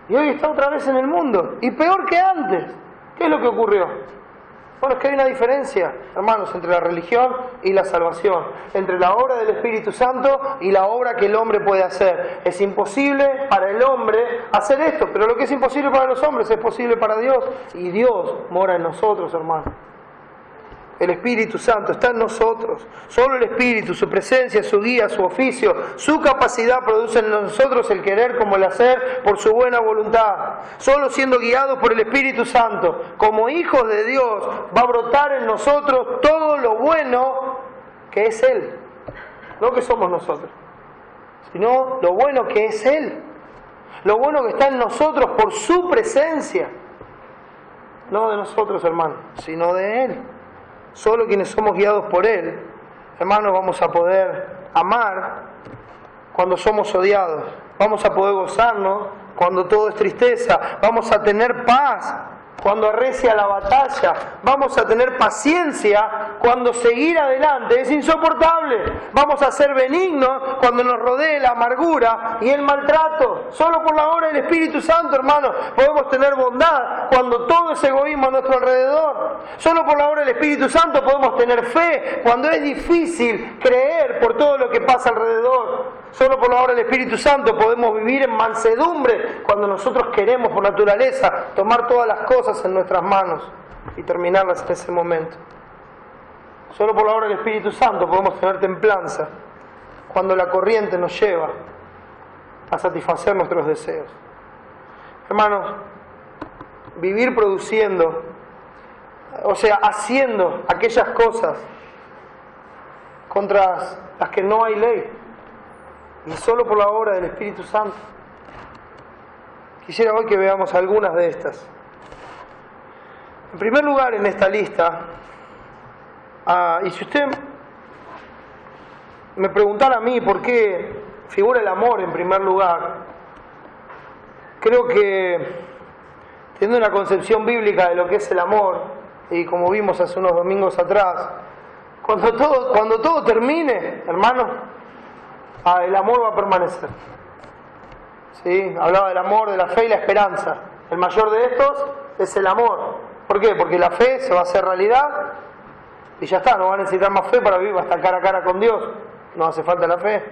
Y hoy está otra vez en el mundo. Y peor que antes. ¿Qué es lo que ocurrió? Bueno, es que hay una diferencia, hermanos, entre la religión y la salvación. Entre la obra del Espíritu Santo y la obra que el hombre puede hacer. Es imposible para el hombre hacer esto, pero lo que es imposible para los hombres es posible para Dios. Y Dios mora en nosotros, hermanos. El Espíritu Santo está en nosotros. Solo el Espíritu, su presencia, su guía, su oficio, su capacidad producen en nosotros el querer como el hacer por su buena voluntad. Solo siendo guiados por el Espíritu Santo, como hijos de Dios, va a brotar en nosotros todo lo bueno que es Él. No que somos nosotros, sino lo bueno que es Él. Lo bueno que está en nosotros por su presencia. No de nosotros, hermanos, sino de Él. Solo quienes somos guiados por Él, hermanos, vamos a poder amar cuando somos odiados. Vamos a poder gozarnos cuando todo es tristeza. Vamos a tener paz cuando arrecia la batalla. Vamos a tener paciencia cuando seguir adelante es insoportable. Vamos a ser benignos cuando nos rodee la amargura y el maltrato. Solo por la obra del Espíritu Santo, hermanos, podemos tener bondad cuando todo es egoísmo a nuestro alrededor. Solo por la obra del Espíritu Santo podemos tener fe cuando es difícil creer por todo lo que pasa alrededor. Solo por la obra del Espíritu Santo podemos vivir en mansedumbre cuando nosotros queremos por naturaleza tomar todas las cosas en nuestras manos y terminarlas en ese momento. Solo por la obra del Espíritu Santo podemos tener templanza cuando la corriente nos lleva a satisfacer nuestros deseos. Hermanos, vivir produciendo, haciendo aquellas cosas contra las que no hay ley, y solo por la obra del Espíritu Santo. Quisiera hoy que veamos algunas de estas. En primer lugar, en esta lista, y si usted me preguntara a mí por qué figura el amor en primer lugar, creo que teniendo una concepción bíblica de lo que es el amor, y como vimos hace unos domingos atrás, cuando todo termine, hermanos, el amor va a permanecer. ¿Sí? Hablaba del amor, de la fe y la esperanza. El mayor de estos es el amor. ¿Por qué? Porque la fe se va a hacer realidad y ya está, no va a necesitar más fe para vivir, va a estar cara a cara con Dios. No hace falta la fe.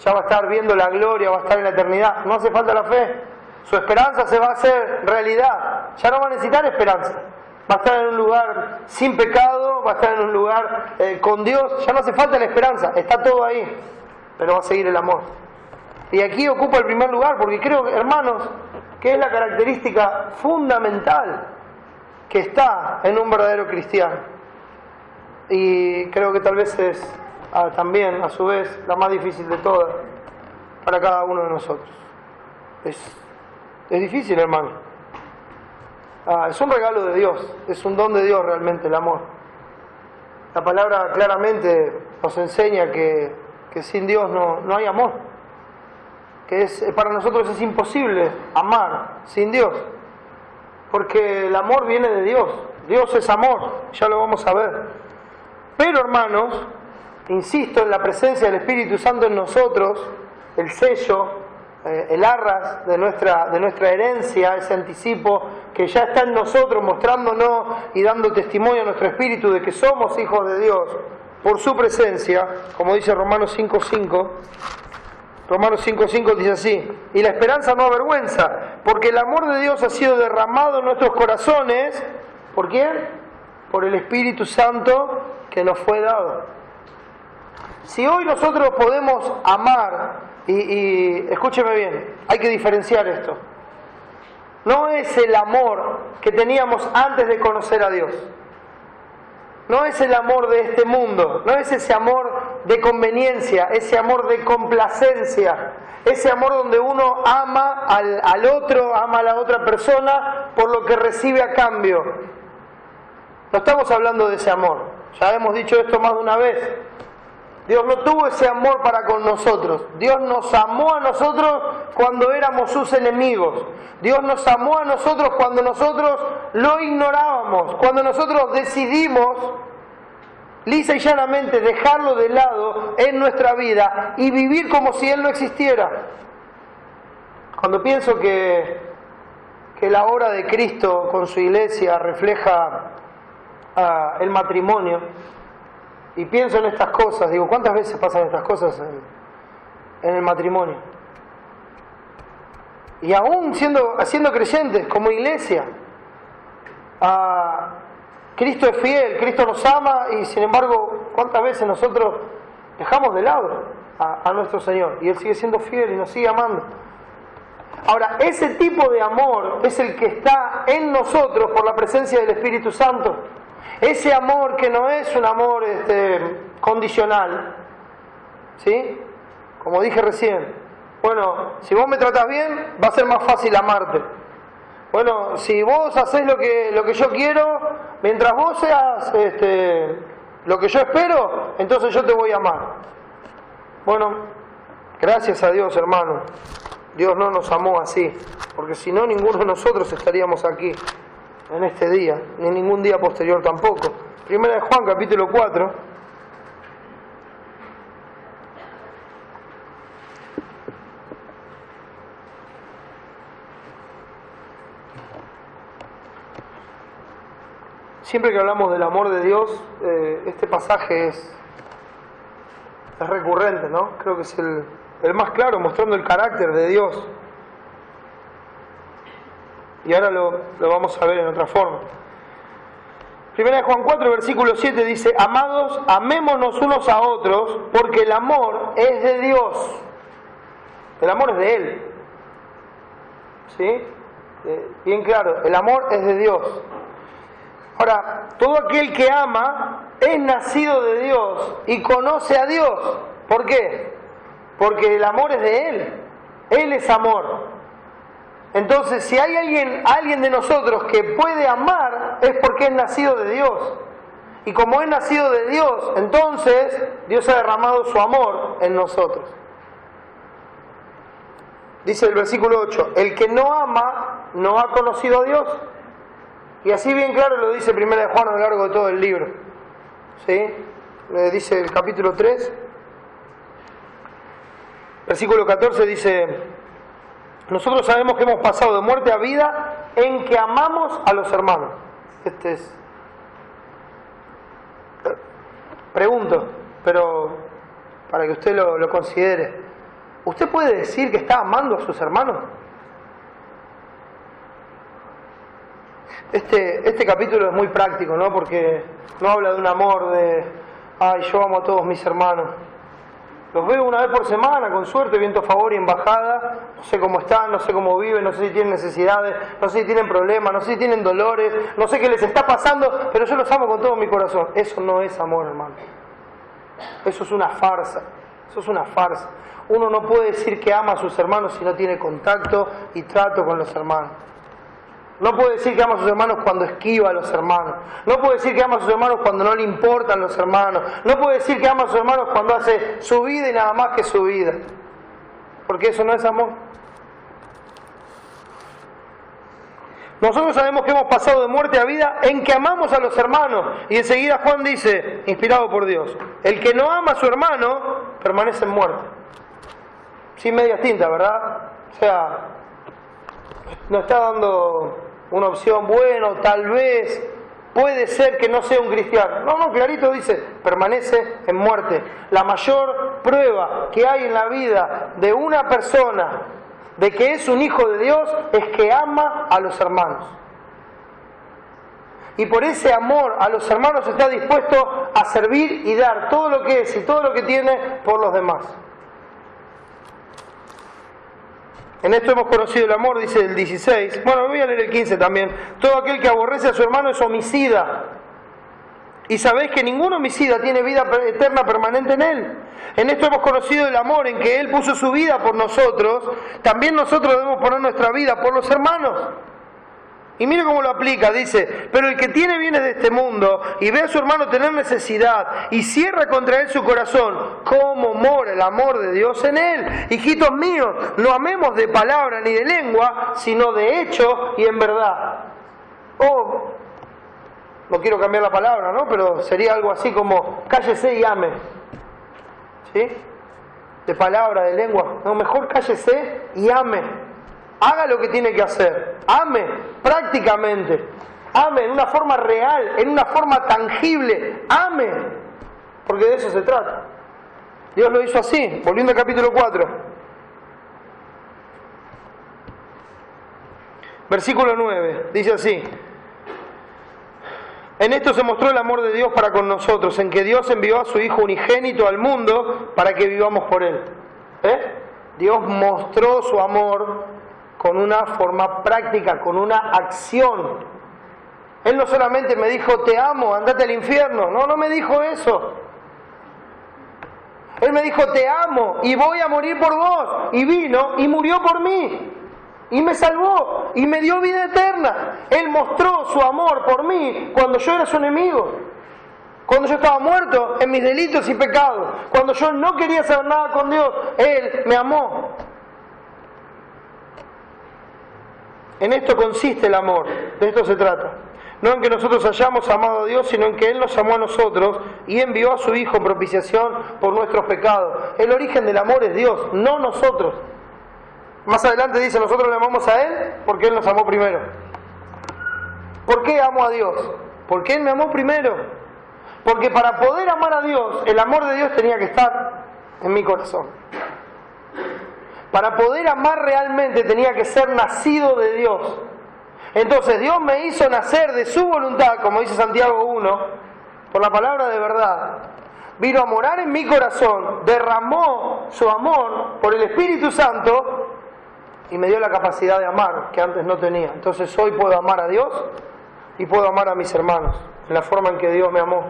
Ya va a estar viendo la gloria, va a estar en la eternidad. No hace falta la fe. Su esperanza se va a hacer realidad. Ya no va a necesitar esperanza. Va a estar en un lugar sin pecado, va a estar en un lugar con Dios. Ya no hace falta la esperanza, está todo ahí. Pero va a seguir el amor. Y aquí ocupa el primer lugar porque creo, hermanos, que es la característica fundamental que está en un verdadero cristiano. Y creo que tal vez es también, a su vez, la más difícil de todas para cada uno de nosotros. Es difícil, hermano. Es un regalo de Dios, es un don de Dios realmente el amor. La palabra claramente nos enseña que sin Dios no hay amor, que para nosotros es imposible amar sin Dios, porque el amor viene de Dios. Dios es amor, ya lo vamos a ver. Pero, hermanos, insisto en la presencia del Espíritu Santo en nosotros, el sello el arras de nuestra herencia, ese anticipo que ya está en nosotros, mostrándonos y dando testimonio a nuestro espíritu de que somos hijos de Dios por su presencia, como dice Romanos 5:5. Romanos 5:5 dice así: y la esperanza no avergüenza, porque el amor de Dios ha sido derramado en nuestros corazones. ¿Por quién? Por el Espíritu Santo que nos fue dado. Si hoy nosotros podemos amar, y escúcheme bien, hay que diferenciar esto. No es el amor que teníamos antes de conocer a Dios. No es el amor de este mundo, no es ese amor de conveniencia, ese amor de complacencia, ese amor donde uno ama al otro, ama a la otra persona por lo que recibe a cambio. No estamos hablando de ese amor, ya hemos dicho esto más de una vez. Dios no tuvo ese amor para con nosotros. Dios nos amó a nosotros cuando éramos sus enemigos. Dios nos amó a nosotros cuando nosotros lo ignorábamos, cuando nosotros decidimos lisa y llanamente dejarlo de lado en nuestra vida y vivir como si Él no existiera. Cuando pienso que la obra de Cristo con su iglesia refleja el matrimonio, y pienso en estas cosas, digo, ¿cuántas veces pasan estas cosas en el matrimonio? Y aún siendo creyentes como iglesia, Cristo es fiel, Cristo nos ama, y sin embargo, ¿cuántas veces nosotros dejamos de lado a nuestro Señor? Y Él sigue siendo fiel y nos sigue amando. Ahora, ese tipo de amor es el que está en nosotros por la presencia del Espíritu Santo. Ese amor que no es un amor condicional, ¿sí? Como dije recién, bueno, si vos me tratás bien, va a ser más fácil amarte. Bueno, si vos hacés lo que yo quiero, mientras vos seas lo que yo espero, entonces yo te voy a amar. Bueno, gracias a Dios, hermano. Dios no nos amó así, porque si no, ninguno de nosotros estaríamos aquí en este día, ni ningún día posterior tampoco. Primera de Juan, capítulo 4. Siempre que hablamos del amor de Dios, este pasaje es recurrente, ¿no? Creo que es el más claro, mostrando el carácter de Dios. Y ahora lo vamos a ver en otra forma. Primera de Juan 4, versículo 7 dice: amados, amémonos unos a otros, porque el amor es de Dios. El amor es de Él. ¿Sí? Bien claro, el amor es de Dios. Ahora, todo aquel que ama es nacido de Dios y conoce a Dios. ¿Por qué? Porque el amor es de Él. Él es amor. Entonces, si hay alguien de nosotros que puede amar, es porque es nacido de Dios. Y como es nacido de Dios, entonces Dios ha derramado su amor en nosotros. Dice el versículo 8: el que no ama no ha conocido a Dios. Y así bien claro lo dice Primera de Juan a lo largo de todo el libro. ¿Sí? Dice el capítulo 3, versículo 14, dice: nosotros sabemos que hemos pasado de muerte a vida en que amamos a los hermanos. Pregunto, pero para que usted lo considere, ¿usted puede decir que está amando a sus hermanos? Este capítulo es muy práctico, ¿no? Porque no habla de un amor de, ay, yo amo a todos mis hermanos. Los veo una vez por semana, con suerte, viento a favor y embajada. No sé cómo están, no sé cómo viven, no sé si tienen necesidades, no sé si tienen problemas, no sé si tienen dolores, no sé qué les está pasando, pero yo los amo con todo mi corazón. Eso no es amor, hermano. Eso es una farsa. Eso es una farsa. Uno no puede decir que ama a sus hermanos si no tiene contacto y trato con los hermanos. No puede decir que ama a sus hermanos cuando esquiva a los hermanos. No puede decir que ama a sus hermanos cuando no le importan los hermanos. No puede decir que ama a sus hermanos cuando hace su vida y nada más que su vida. Porque eso no es amor. Nosotros sabemos que hemos pasado de muerte a vida en que amamos a los hermanos. Y enseguida Juan dice, inspirado por Dios: el que no ama a su hermano permanece en muerte. Sin medias tintas, ¿verdad? O sea, nos está dando una opción, bueno, tal vez, puede ser que no sea un cristiano. No, clarito dice, permanece en muerte. La mayor prueba que hay en la vida de una persona de que es un hijo de Dios es que ama a los hermanos. Y por ese amor a los hermanos está dispuesto a servir y dar todo lo que es y todo lo que tiene por los demás. En esto hemos conocido el amor, dice el 16. Bueno, voy a leer el 15 también. Todo aquel que aborrece a su hermano es homicida. Y sabéis que ningún homicida tiene vida eterna permanente en él. En esto hemos conocido el amor, en que Él puso su vida por nosotros. También nosotros debemos poner nuestra vida por los hermanos. Y mire cómo lo aplica, dice, pero el que tiene bienes de este mundo y ve a su hermano tener necesidad y cierra contra él su corazón, ¿cómo mora el amor de Dios en él? Hijitos míos, no amemos de palabra ni de lengua, sino de hecho y en verdad. No quiero cambiar la palabra, ¿no? Pero sería algo así como, cállese y ame. ¿Sí? De palabra, de lengua. No, mejor cállese y ame. Haga lo que tiene que hacer. Ame prácticamente. Ame en una forma real, en una forma tangible. Ame. Porque de eso se trata. Dios lo hizo así. Volviendo al capítulo 4. Versículo 9. Dice así. En esto se mostró el amor de Dios para con nosotros, en que Dios envió a su Hijo unigénito al mundo para que vivamos por Él. Dios mostró su amor con una forma práctica, con una acción. Él no solamente me dijo, te amo, andate al infierno. No me dijo eso. Él me dijo, te amo y voy a morir por vos. Y vino y murió por mí. Y me salvó y me dio vida eterna. Él mostró su amor por mí cuando yo era su enemigo. Cuando yo estaba muerto en mis delitos y pecados. Cuando yo no quería saber nada con Dios, Él me amó. En esto consiste el amor, de esto se trata. No en que nosotros hayamos amado a Dios, sino en que Él nos amó a nosotros y envió a su Hijo en propiciación por nuestros pecados. El origen del amor es Dios, no nosotros. Más adelante dice, nosotros le amamos a Él porque Él nos amó primero. ¿Por qué amo a Dios? Porque Él me amó primero. Porque para poder amar a Dios, el amor de Dios tenía que estar en mi corazón. Para poder amar realmente tenía que ser nacido de Dios. Entonces Dios me hizo nacer de su voluntad, como dice Santiago 1, por la palabra de verdad. Vino a morar en mi corazón, derramó su amor por el Espíritu Santo y me dio la capacidad de amar que antes no tenía. Entonces hoy puedo amar a Dios y puedo amar a mis hermanos en la forma en que Dios me amó.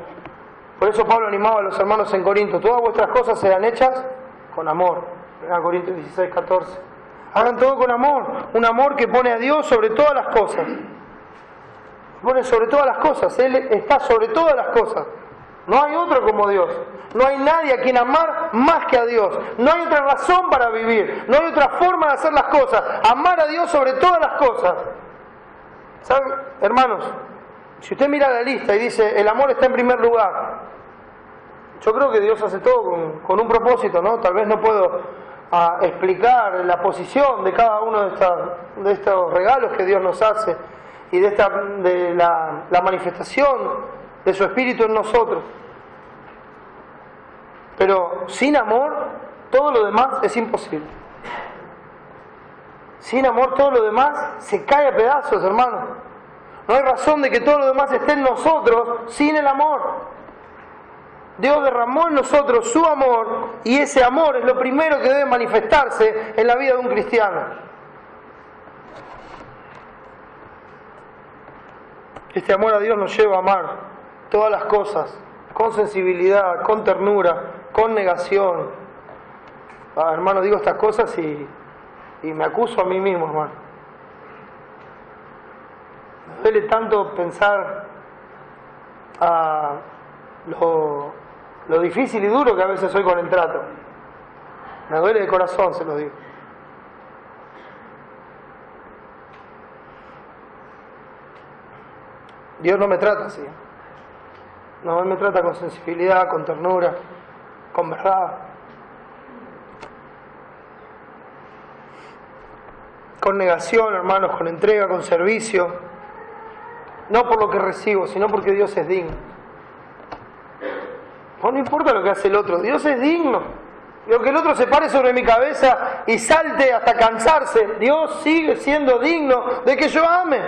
Por eso Pablo animaba a los hermanos en Corinto, todas vuestras cosas sean hechas con amor. En Corintios 16, 14. Hagan todo con amor, un amor que pone a Dios sobre todas las cosas. Pone sobre todas las cosas, Él está sobre todas las cosas. No hay otro como Dios. No hay nadie a quien amar más que a Dios. No hay otra razón para vivir. No hay otra forma de hacer las cosas. Amar a Dios sobre todas las cosas. ¿Saben, hermanos? Si usted mira la lista y dice, el amor está en primer lugar. Yo creo que Dios hace todo con un propósito, ¿no? Tal vez no puedo explicar la posición de cada uno de estos regalos que Dios nos hace y de la manifestación de su Espíritu en nosotros. Pero sin amor, todo lo demás es imposible. Sin amor, todo lo demás se cae a pedazos, hermanos. No hay razón de que todo lo demás esté en nosotros sin el amor. Dios derramó en nosotros su amor y ese amor es lo primero que debe manifestarse en la vida de un cristiano. Este amor a Dios nos lleva a amar todas las cosas con sensibilidad, con ternura, con negación. Hermano, digo estas cosas y me acuso a mí mismo, hermano. Me duele tanto pensar lo difícil y duro que a veces soy con el trato. Me duele de corazón, se lo digo. Dios no me trata así. No, Él me trata con sensibilidad, con ternura, con verdad. con negación, hermanos, con entrega, con servicio, no por lo que recibo, sino porque Dios es digno. No importa lo que hace el otro, Dios es digno. Y aunque el otro se pare sobre mi cabeza y salte hasta cansarse, Dios sigue siendo digno de que yo ame.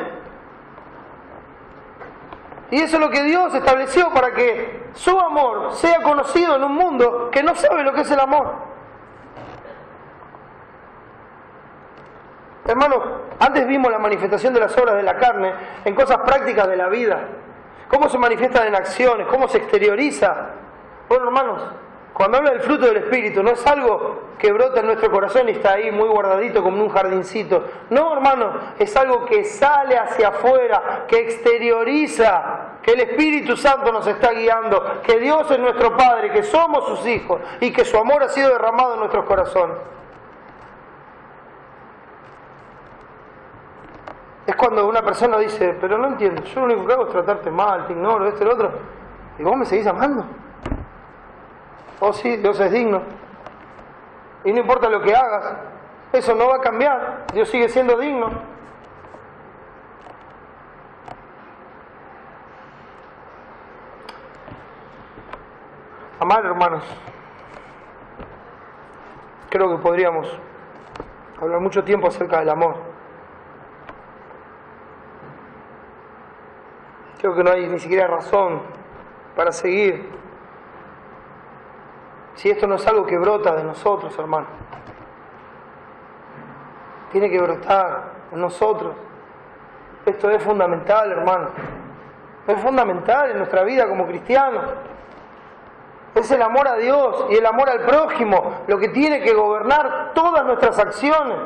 Y eso es lo que Dios estableció para que su amor sea conocido en un mundo que no sabe lo que es el amor. Hermanos, antes vimos la manifestación de las obras de la carne en cosas prácticas de la vida. Cómo se manifiestan en acciones, cómo se exterioriza. Bueno, hermanos, cuando habla del fruto del Espíritu, no es algo que brota en nuestro corazón y está ahí muy guardadito como en un jardincito. No, hermanos, es algo que sale hacia afuera, que exterioriza, que el Espíritu Santo nos está guiando, que Dios es nuestro Padre, que somos sus hijos y que su amor ha sido derramado en nuestros corazones. Es cuando una persona dice, pero no entiendo, yo lo único que hago es tratarte mal, te ignoro, esto y lo otro. ¿Y vos me seguís amando? Oh sí, Dios es digno. Y no importa lo que hagas, eso no va a cambiar. Dios sigue siendo digno. Amar, hermanos. Creo que podríamos hablar mucho tiempo acerca del amor. Creo que no hay ni siquiera razón para seguir si esto no es algo que brota de nosotros, hermano. Tiene que brotar en nosotros. Esto es fundamental, hermano. Es fundamental en nuestra vida como cristianos. Es el amor a Dios y el amor al prójimo lo que tiene que gobernar todas nuestras acciones.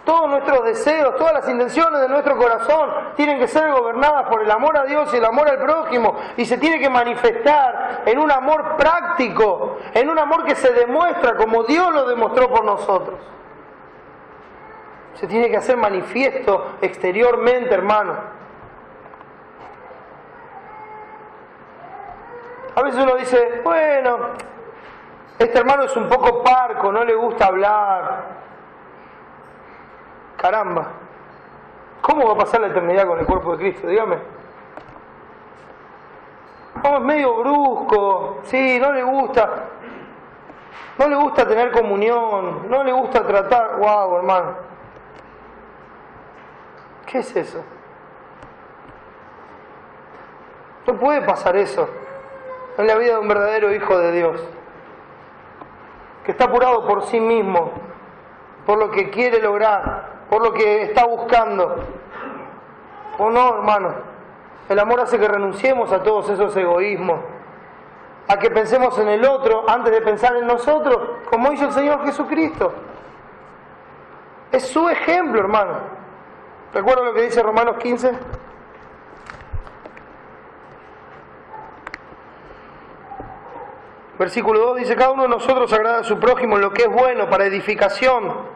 Todos nuestros deseos, todas las intenciones de nuestro corazón tienen que ser gobernadas por el amor a Dios y el amor al prójimo, y se tiene que manifestar en un amor práctico, en un amor que se demuestra como Dios lo demostró por nosotros. Se tiene que hacer manifiesto exteriormente, hermano. A veces uno dice, bueno, este hermano es un poco parco, no le gusta hablar. Caramba, ¿cómo va a pasar la eternidad con el cuerpo de Cristo? Dígame. No, es medio brusco, sí, no le gusta tener comunión, no le gusta tratar. Wow, hermano, ¿qué es eso? No puede pasar eso en la vida de un verdadero hijo de Dios, que está apurado por sí mismo, por lo que quiere lograr, por lo que está buscando. ¿O no, hermano? El amor hace que renunciemos a todos esos egoísmos, a que pensemos en el otro antes de pensar en nosotros, como hizo el Señor Jesucristo. Es su ejemplo, hermano. ¿Recuerdan lo que dice Romanos 15? Versículo 2 dice, cada uno de nosotros agrada a su prójimo en lo que es bueno para edificación.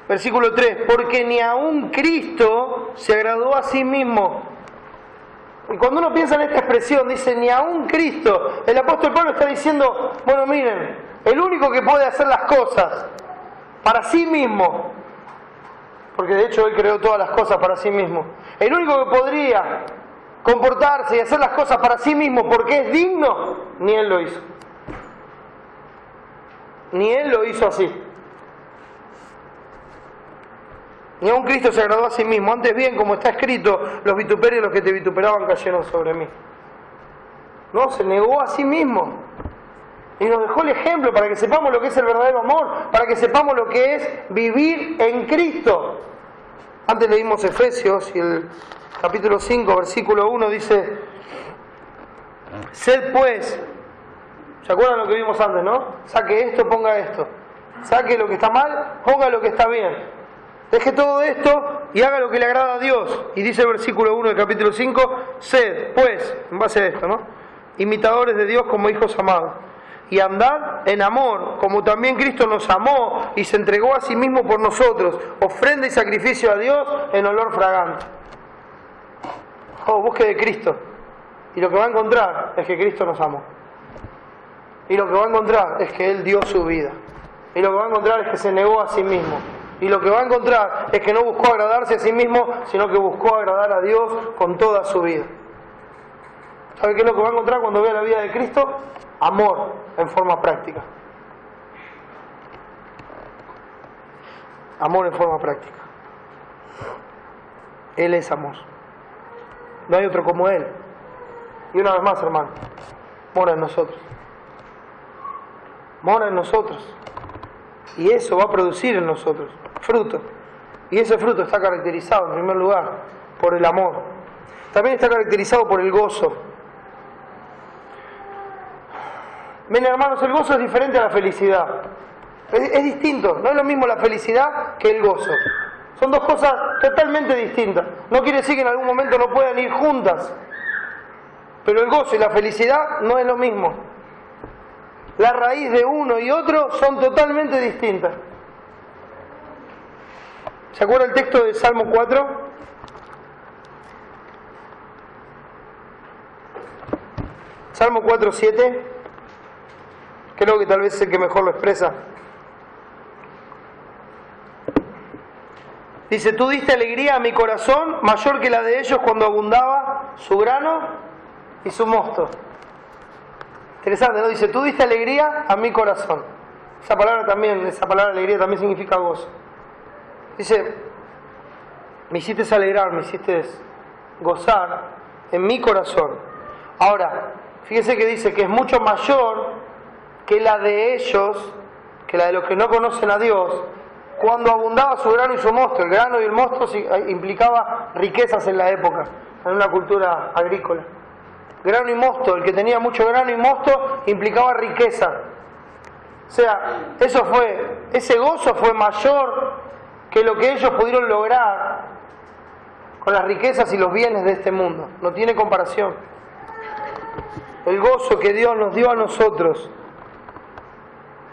Versículo 3, porque ni aun Cristo se agradó a sí mismo. Y cuando uno piensa en esta expresión, dice, ni aun Cristo, el apóstol Pablo está diciendo, bueno, miren, el único que puede hacer las cosas para sí mismo, porque de hecho Él creó todas las cosas para sí mismo, el único que podría comportarse y hacer las cosas para sí mismo porque es digno, ni Él lo hizo. Ni Él lo hizo así. Ni aun Cristo se agradó a sí mismo. Antes bien, como está escrito, los vituperios de los que te vituperaban cayeron sobre mí. No, se negó a sí mismo. Y nos dejó el ejemplo para que sepamos lo que es el verdadero amor, para que sepamos lo que es vivir en Cristo. Antes leímos Efesios y el capítulo 5, versículo 1 dice, sed pues, ¿se acuerdan lo que vimos antes, no? Saque esto, ponga esto. Saque lo que está mal, ponga lo que está bien. Deje todo esto y haga lo que le agrada a Dios. Y dice el versículo 1 del capítulo 5, sed, pues, en base a esto, ¿no? Imitadores de Dios como hijos amados. Y andad en amor, como también Cristo nos amó y se entregó a sí mismo por nosotros, ofrenda y sacrificio a Dios en olor fragante. Oh, busque de Cristo. Y lo que va a encontrar es que Cristo nos amó. Y lo que va a encontrar es que Él dio su vida. Y lo que va a encontrar es que se negó a sí mismo. Y lo que va a encontrar es que no buscó agradarse a sí mismo, sino que buscó agradar a Dios con toda su vida. ¿Sabe qué es lo que va a encontrar cuando vea la vida de Cristo? Amor en forma práctica. Amor en forma práctica. Él es amor. No hay otro como Él. Y una vez más, hermano, mora en nosotros. Mora en nosotros. Y eso va a producir en nosotros fruto. Y ese fruto está caracterizado, en primer lugar, por el amor. También está caracterizado por el gozo. Miren, hermanos, el gozo es diferente a la felicidad. Es distinto. No es lo mismo la felicidad que el gozo. Son dos cosas totalmente distintas. No quiere decir que en algún momento no puedan ir juntas. Pero el gozo y la felicidad no es lo mismo. La raíz de uno y otro son totalmente distintas. ¿Se acuerda el texto de Salmo 4? Salmo 4:7. Creo que tal vez es el que mejor lo expresa. Dice: tú diste alegría a mi corazón, mayor que la de ellos cuando abundaba su grano y su mosto. Interesante, ¿no? Dice: tú diste alegría a mi corazón. Esa palabra alegría también significa gozo. Dice: me hiciste alegrar, me hiciste gozar en mi corazón. Ahora, fíjese que dice que es mucho mayor que la de ellos, que la de los que no conocen a Dios, cuando abundaba su grano y su mosto. El grano y el mosto implicaba riquezas en la época, en una cultura agrícola. Grano y mosto, el que tenía mucho grano y mosto implicaba riqueza. O sea, ese gozo fue mayor que lo que ellos pudieron lograr con las riquezas y los bienes de este mundo. No tiene comparación. El gozo que Dios nos dio a nosotros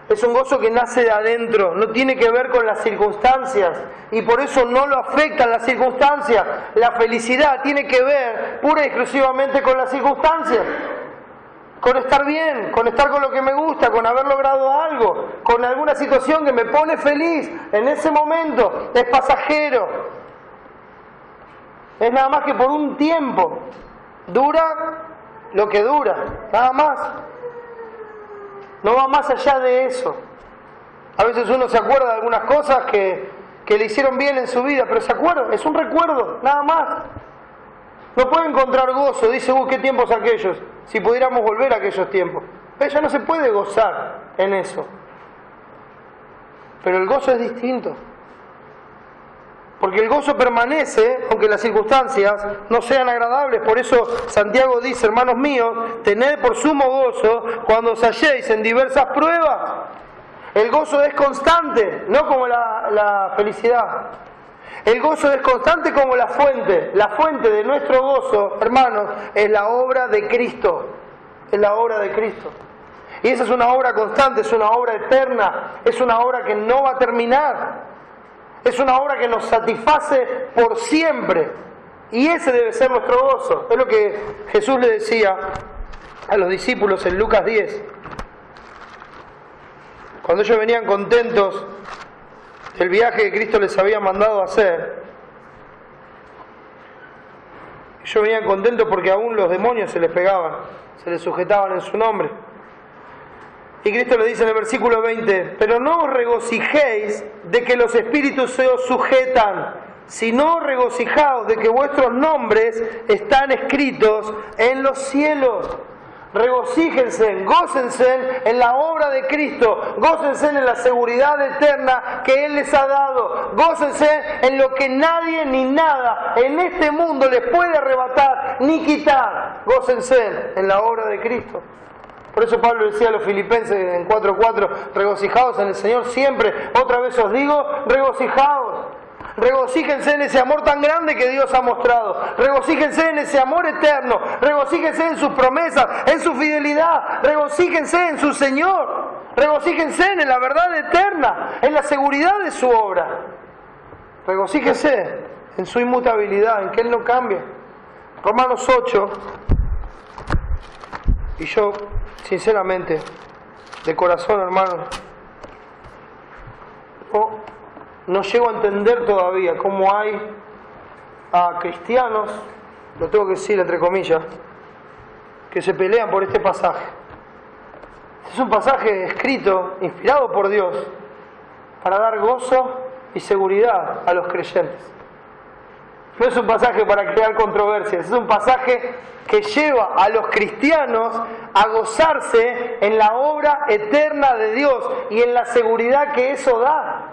es un gozo que nace de adentro, no tiene que ver con las circunstancias y por eso no lo afectan las circunstancias. La felicidad tiene que ver pura y exclusivamente con las circunstancias, con estar bien, con estar con lo que me gusta, con haber logrado algo, con alguna situación que me pone feliz en ese momento. Es pasajero, es nada más que por un tiempo, dura lo que dura, nada más. No va más allá de eso. A veces uno se acuerda de algunas cosas que le hicieron bien en su vida, pero se acuerda, es un recuerdo, nada más. No puede encontrar gozo, dice: qué tiempos aquellos, si pudiéramos volver a aquellos tiempos. Pero ya no se puede gozar en eso. Pero el gozo es distinto. Porque el gozo permanece, aunque las circunstancias no sean agradables. Por eso Santiago dice: hermanos míos, tened por sumo gozo cuando os halléis en diversas pruebas. El gozo es constante, no como la felicidad. El gozo es constante como la fuente. La fuente de nuestro gozo, hermanos, es la obra de Cristo. Es la obra de Cristo. Y esa es una obra constante, es una obra eterna, es una obra que no va a terminar. Es una obra que nos satisface por siempre. Y ese debe ser nuestro gozo. Es lo que Jesús le decía a los discípulos en Lucas 10. Cuando ellos venían contentos del viaje que Cristo les había mandado hacer, ellos venían contentos porque aún los demonios se les pegaban, se les sujetaban en su nombre. Y Cristo le dice en el versículo 20: pero no os regocijéis de que los espíritus se os sujetan, sino regocijaos de que vuestros nombres están escritos en los cielos. Regocíjense, gócense en la obra de Cristo, gócense en la seguridad eterna que Él les ha dado, gócense en lo que nadie ni nada en este mundo les puede arrebatar ni quitar. Gócense en la obra de Cristo. Por eso Pablo decía a los filipenses en 4:4: regocijaos en el Señor siempre. Otra vez os digo, regocijaos. Regocíjense en ese amor tan grande que Dios ha mostrado. Regocíjense en ese amor eterno. Regocíjense en sus promesas, en su fidelidad. Regocíjense en su Señor. Regocíjense en la verdad eterna, en la seguridad de su obra. Regocíjense en su inmutabilidad, en que Él no cambia. Romanos 8. Y yo, sinceramente, de corazón, hermano, no llego a entender todavía cómo hay a cristianos, lo tengo que decir entre comillas, que se pelean por este pasaje. Es un pasaje escrito, inspirado por Dios, para dar gozo y seguridad a los creyentes. No es un pasaje para crear controversias, es un pasaje que lleva a los cristianos a gozarse en la obra eterna de Dios y en la seguridad que eso da.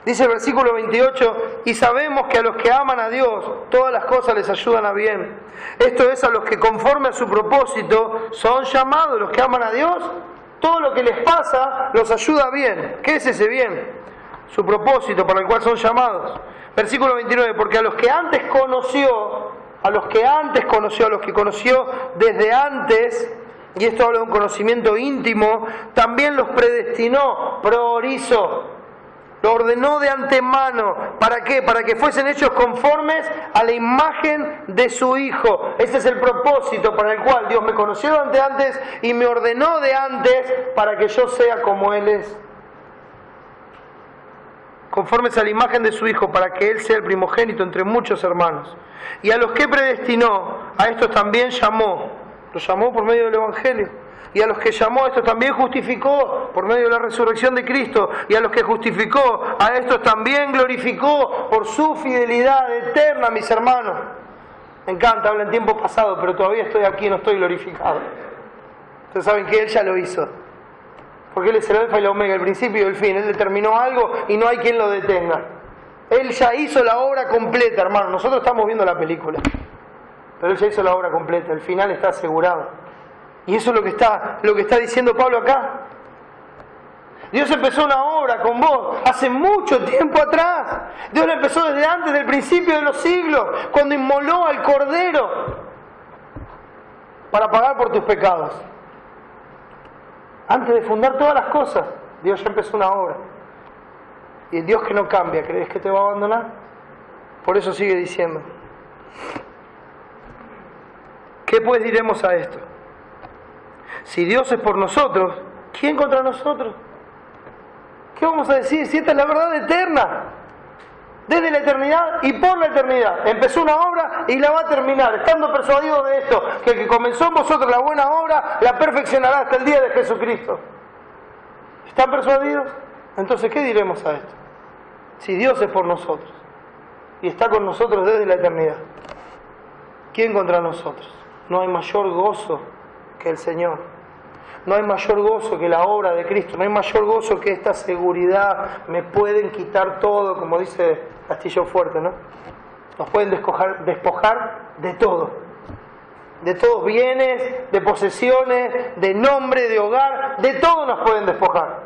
Dice el versículo 28, y sabemos que a los que aman a Dios, todas las cosas les ayudan a bien. Esto es, a los que conforme a su propósito son llamados. Los que aman a Dios, todo lo que les pasa los ayuda bien. ¿Qué es ese bien? Su propósito para el cual son llamados. Versículo 29, porque a los que conoció desde antes, y esto habla de un conocimiento íntimo, también los predestinó, priorizó, lo ordenó de antemano. ¿Para qué? Para que fuesen hechos conformes a la imagen de su Hijo. Ese es el propósito para el cual Dios me conoció de antes y me ordenó de antes para que yo sea como Él es. Conformes a la imagen de su Hijo, para que Él sea el primogénito entre muchos hermanos. Y a los que predestinó, a estos también llamó. Los llamó por medio del Evangelio. Y a los que llamó, a estos también justificó por medio de la resurrección de Cristo. Y a los que justificó, a estos también glorificó por su fidelidad eterna, mis hermanos. Me encanta, habla en tiempo pasado, pero todavía estoy aquí, no estoy glorificado. Ustedes saben que Él ya lo hizo. Porque Él es el alfa y la omega, el principio y el fin. Él determinó algo y no hay quien lo detenga. Él ya hizo la obra completa, hermano. Nosotros estamos viendo la película, pero Él ya hizo la obra completa. El final está asegurado. Y eso es lo que está diciendo Pablo acá. Dios empezó una obra con vos hace mucho tiempo atrás. Dios la empezó desde antes del principio de los siglos, cuando inmoló al Cordero para pagar por tus pecados. Antes de fundar todas las cosas, Dios ya empezó una obra. Y el Dios que no cambia, ¿crees que te va a abandonar? Por eso sigue diciendo. ¿Qué pues diremos a esto? Si Dios es por nosotros, ¿quién contra nosotros? ¿Qué vamos a decir? Si esta es la verdad eterna, desde la eternidad y por la eternidad. Empezó una obra y la va a terminar, estando persuadidos de esto, que el que comenzó en vosotros la buena obra, la perfeccionará hasta el día de Jesucristo. ¿Están persuadidos? Entonces, ¿qué diremos a esto? Si Dios es por nosotros y está con nosotros desde la eternidad, ¿quién contra nosotros? No hay mayor gozo que el Señor. No hay mayor gozo que la obra de Cristo. No hay mayor gozo que esta seguridad. Me pueden quitar todo, como dice Castillo Fuerte, ¿no? Nos pueden despojar de todo. De todos bienes, de posesiones, de nombre, de hogar. De todo nos pueden despojar.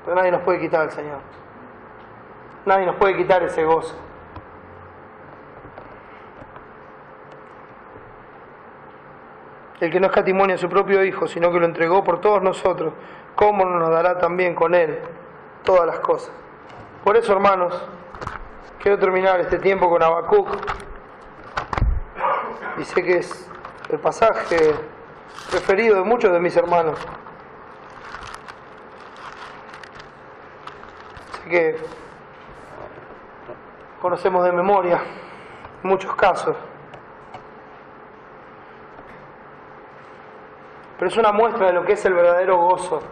Pero nadie nos puede quitar al Señor. Nadie nos puede quitar ese gozo. El que no escatimó a su propio Hijo, sino que lo entregó por todos nosotros, ¿cómo no nos dará también con Él todas las cosas? Por eso, hermanos, quiero terminar este tiempo con Habacuc. Y sé que es el pasaje preferido de muchos de mis hermanos. Sé que conocemos de memoria muchos casos. Pero es una muestra de lo que es el verdadero gozo,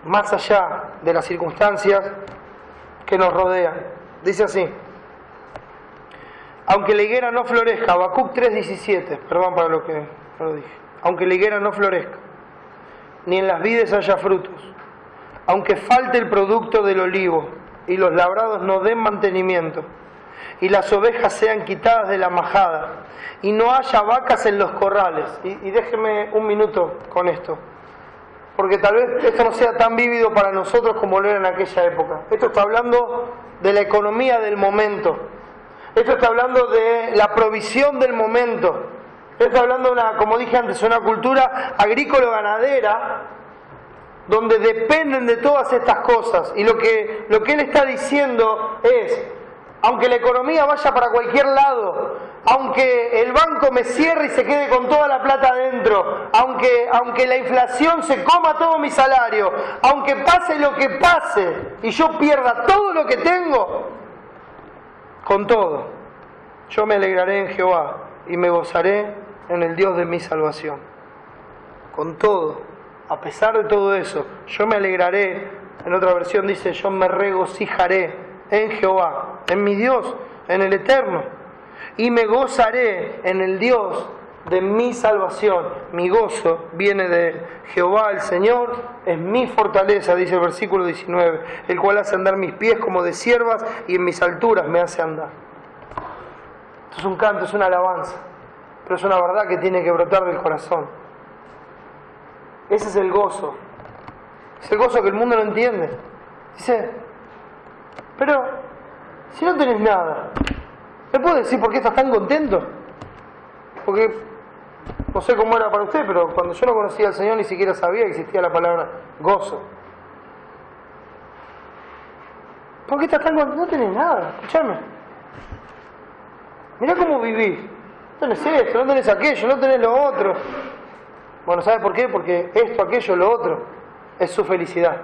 más allá de las circunstancias que nos rodean. Dice así: aunque la higuera no florezca, Habacuc 3:17, perdón para lo que no lo dije. Aunque la higuera no florezca, ni en las vides haya frutos, aunque falte el producto del olivo, y los labrados no den mantenimiento, y las ovejas sean quitadas de la majada, y no haya vacas en los corrales. Y déjeme un minuto con esto, porque tal vez esto no sea tan vívido para nosotros como lo era en aquella época. Esto está hablando de la economía del momento. Esto está hablando de la provisión del momento. Esto está hablando de una, como dije antes, una cultura agrícola-ganadera donde dependen de todas estas cosas. Y lo que él está diciendo es: aunque la economía vaya para cualquier lado, aunque el banco me cierre y se quede con toda la plata adentro, aunque la inflación se coma todo mi salario, aunque pase lo que pase y yo pierda todo lo que tengo, con todo, yo me alegraré en Jehová y me gozaré en el Dios de mi salvación. Con todo, a pesar de todo eso, yo me alegraré. En otra versión dice, yo me regocijaré en Jehová, en mi Dios, en el Eterno, y me gozaré en el Dios de mi salvación. Mi gozo viene de Él. Jehová el Señor es mi fortaleza, dice el versículo 19, el cual hace andar mis pies como de ciervas y en mis alturas me hace andar. Esto es un canto, es una alabanza, pero es una verdad que tiene que brotar del corazón. Ese es el gozo. Es el gozo que el mundo no entiende. Dice, pero si no tenés nada, ¿me puedes decir por qué estás tan contento? Porque no sé cómo era para usted, pero cuando yo no conocía al Señor ni siquiera sabía que existía la palabra gozo. ¿Por qué estás tan contento? No tenés nada, escuchame. Mirá cómo vivís. No tenés esto, no tenés aquello, no tenés lo otro. Bueno, ¿sabes por qué? Porque esto, aquello, lo otro es su felicidad.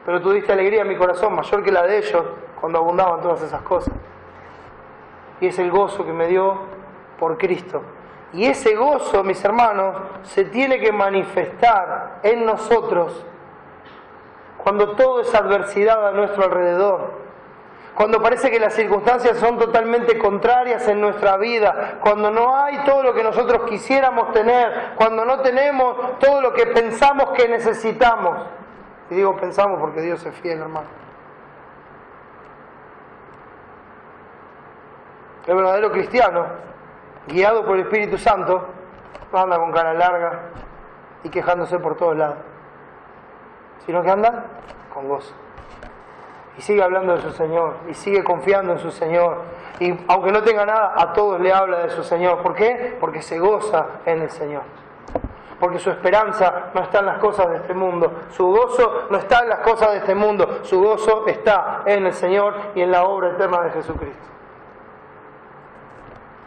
Pero tú diste alegría a mi corazón mayor que la de ellos cuando abundaban todas esas cosas. Y es el gozo que me dio por Cristo. Y ese gozo, mis hermanos, se tiene que manifestar en nosotros cuando todo es adversidad a nuestro alrededor. Cuando parece que las circunstancias son totalmente contrarias en nuestra vida, cuando no hay todo lo que nosotros quisiéramos tener, cuando no tenemos todo lo que pensamos que necesitamos. Y digo pensamos porque Dios es fiel, hermano. El verdadero cristiano, guiado por el Espíritu Santo, no anda con cara larga y quejándose por todos lados, sino que anda con gozo. Y sigue hablando de su Señor, y sigue confiando en su Señor. Y aunque no tenga nada, a todos le habla de su Señor. ¿Por qué? Porque se goza en el Señor. Porque su esperanza no está en las cosas de este mundo. Su gozo no está en las cosas de este mundo. Su gozo está en el Señor y en la obra eterna de Jesucristo.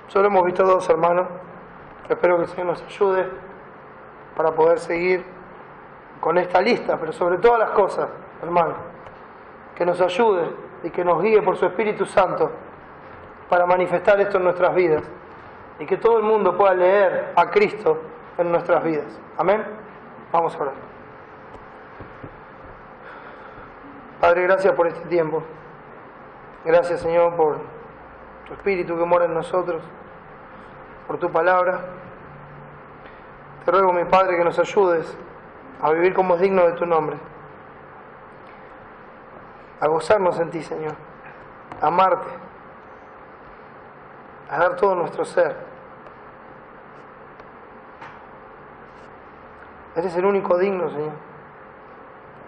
Solo hemos visto dos, hermanos. Espero que el Señor nos ayude para poder seguir con esta lista, pero sobre todas las cosas, hermanos, que nos ayude y que nos guíe por su Espíritu Santo para manifestar esto en nuestras vidas y que todo el mundo pueda leer a Cristo en nuestras vidas. Amén. Vamos a orar. Padre, gracias por este tiempo. Gracias, Señor, por tu Espíritu que mora en nosotros, por tu palabra. Te ruego, mi Padre, que nos ayudes a vivir como es digno de tu nombre, a gozarnos en ti, Señor, a amarte, a dar todo nuestro ser. Eres el único digno, Señor,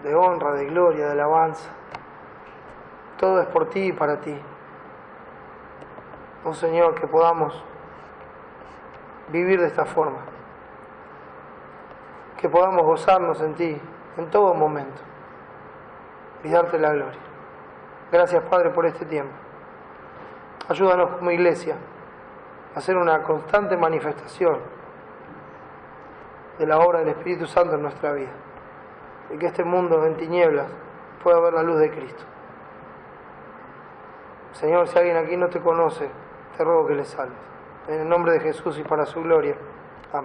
de honra, de gloria, de alabanza. Todo es por ti y para ti. Oh Señor, que podamos vivir de esta forma, que podamos gozarnos en ti en todo momento y darte la gloria. Gracias, Padre, por este tiempo. Ayúdanos como iglesia a hacer una constante manifestación de la obra del Espíritu Santo en nuestra vida y que este mundo en tinieblas pueda ver la luz de Cristo. Señor, si alguien aquí no te conoce, te ruego que le salves. En el nombre de Jesús y para su gloria.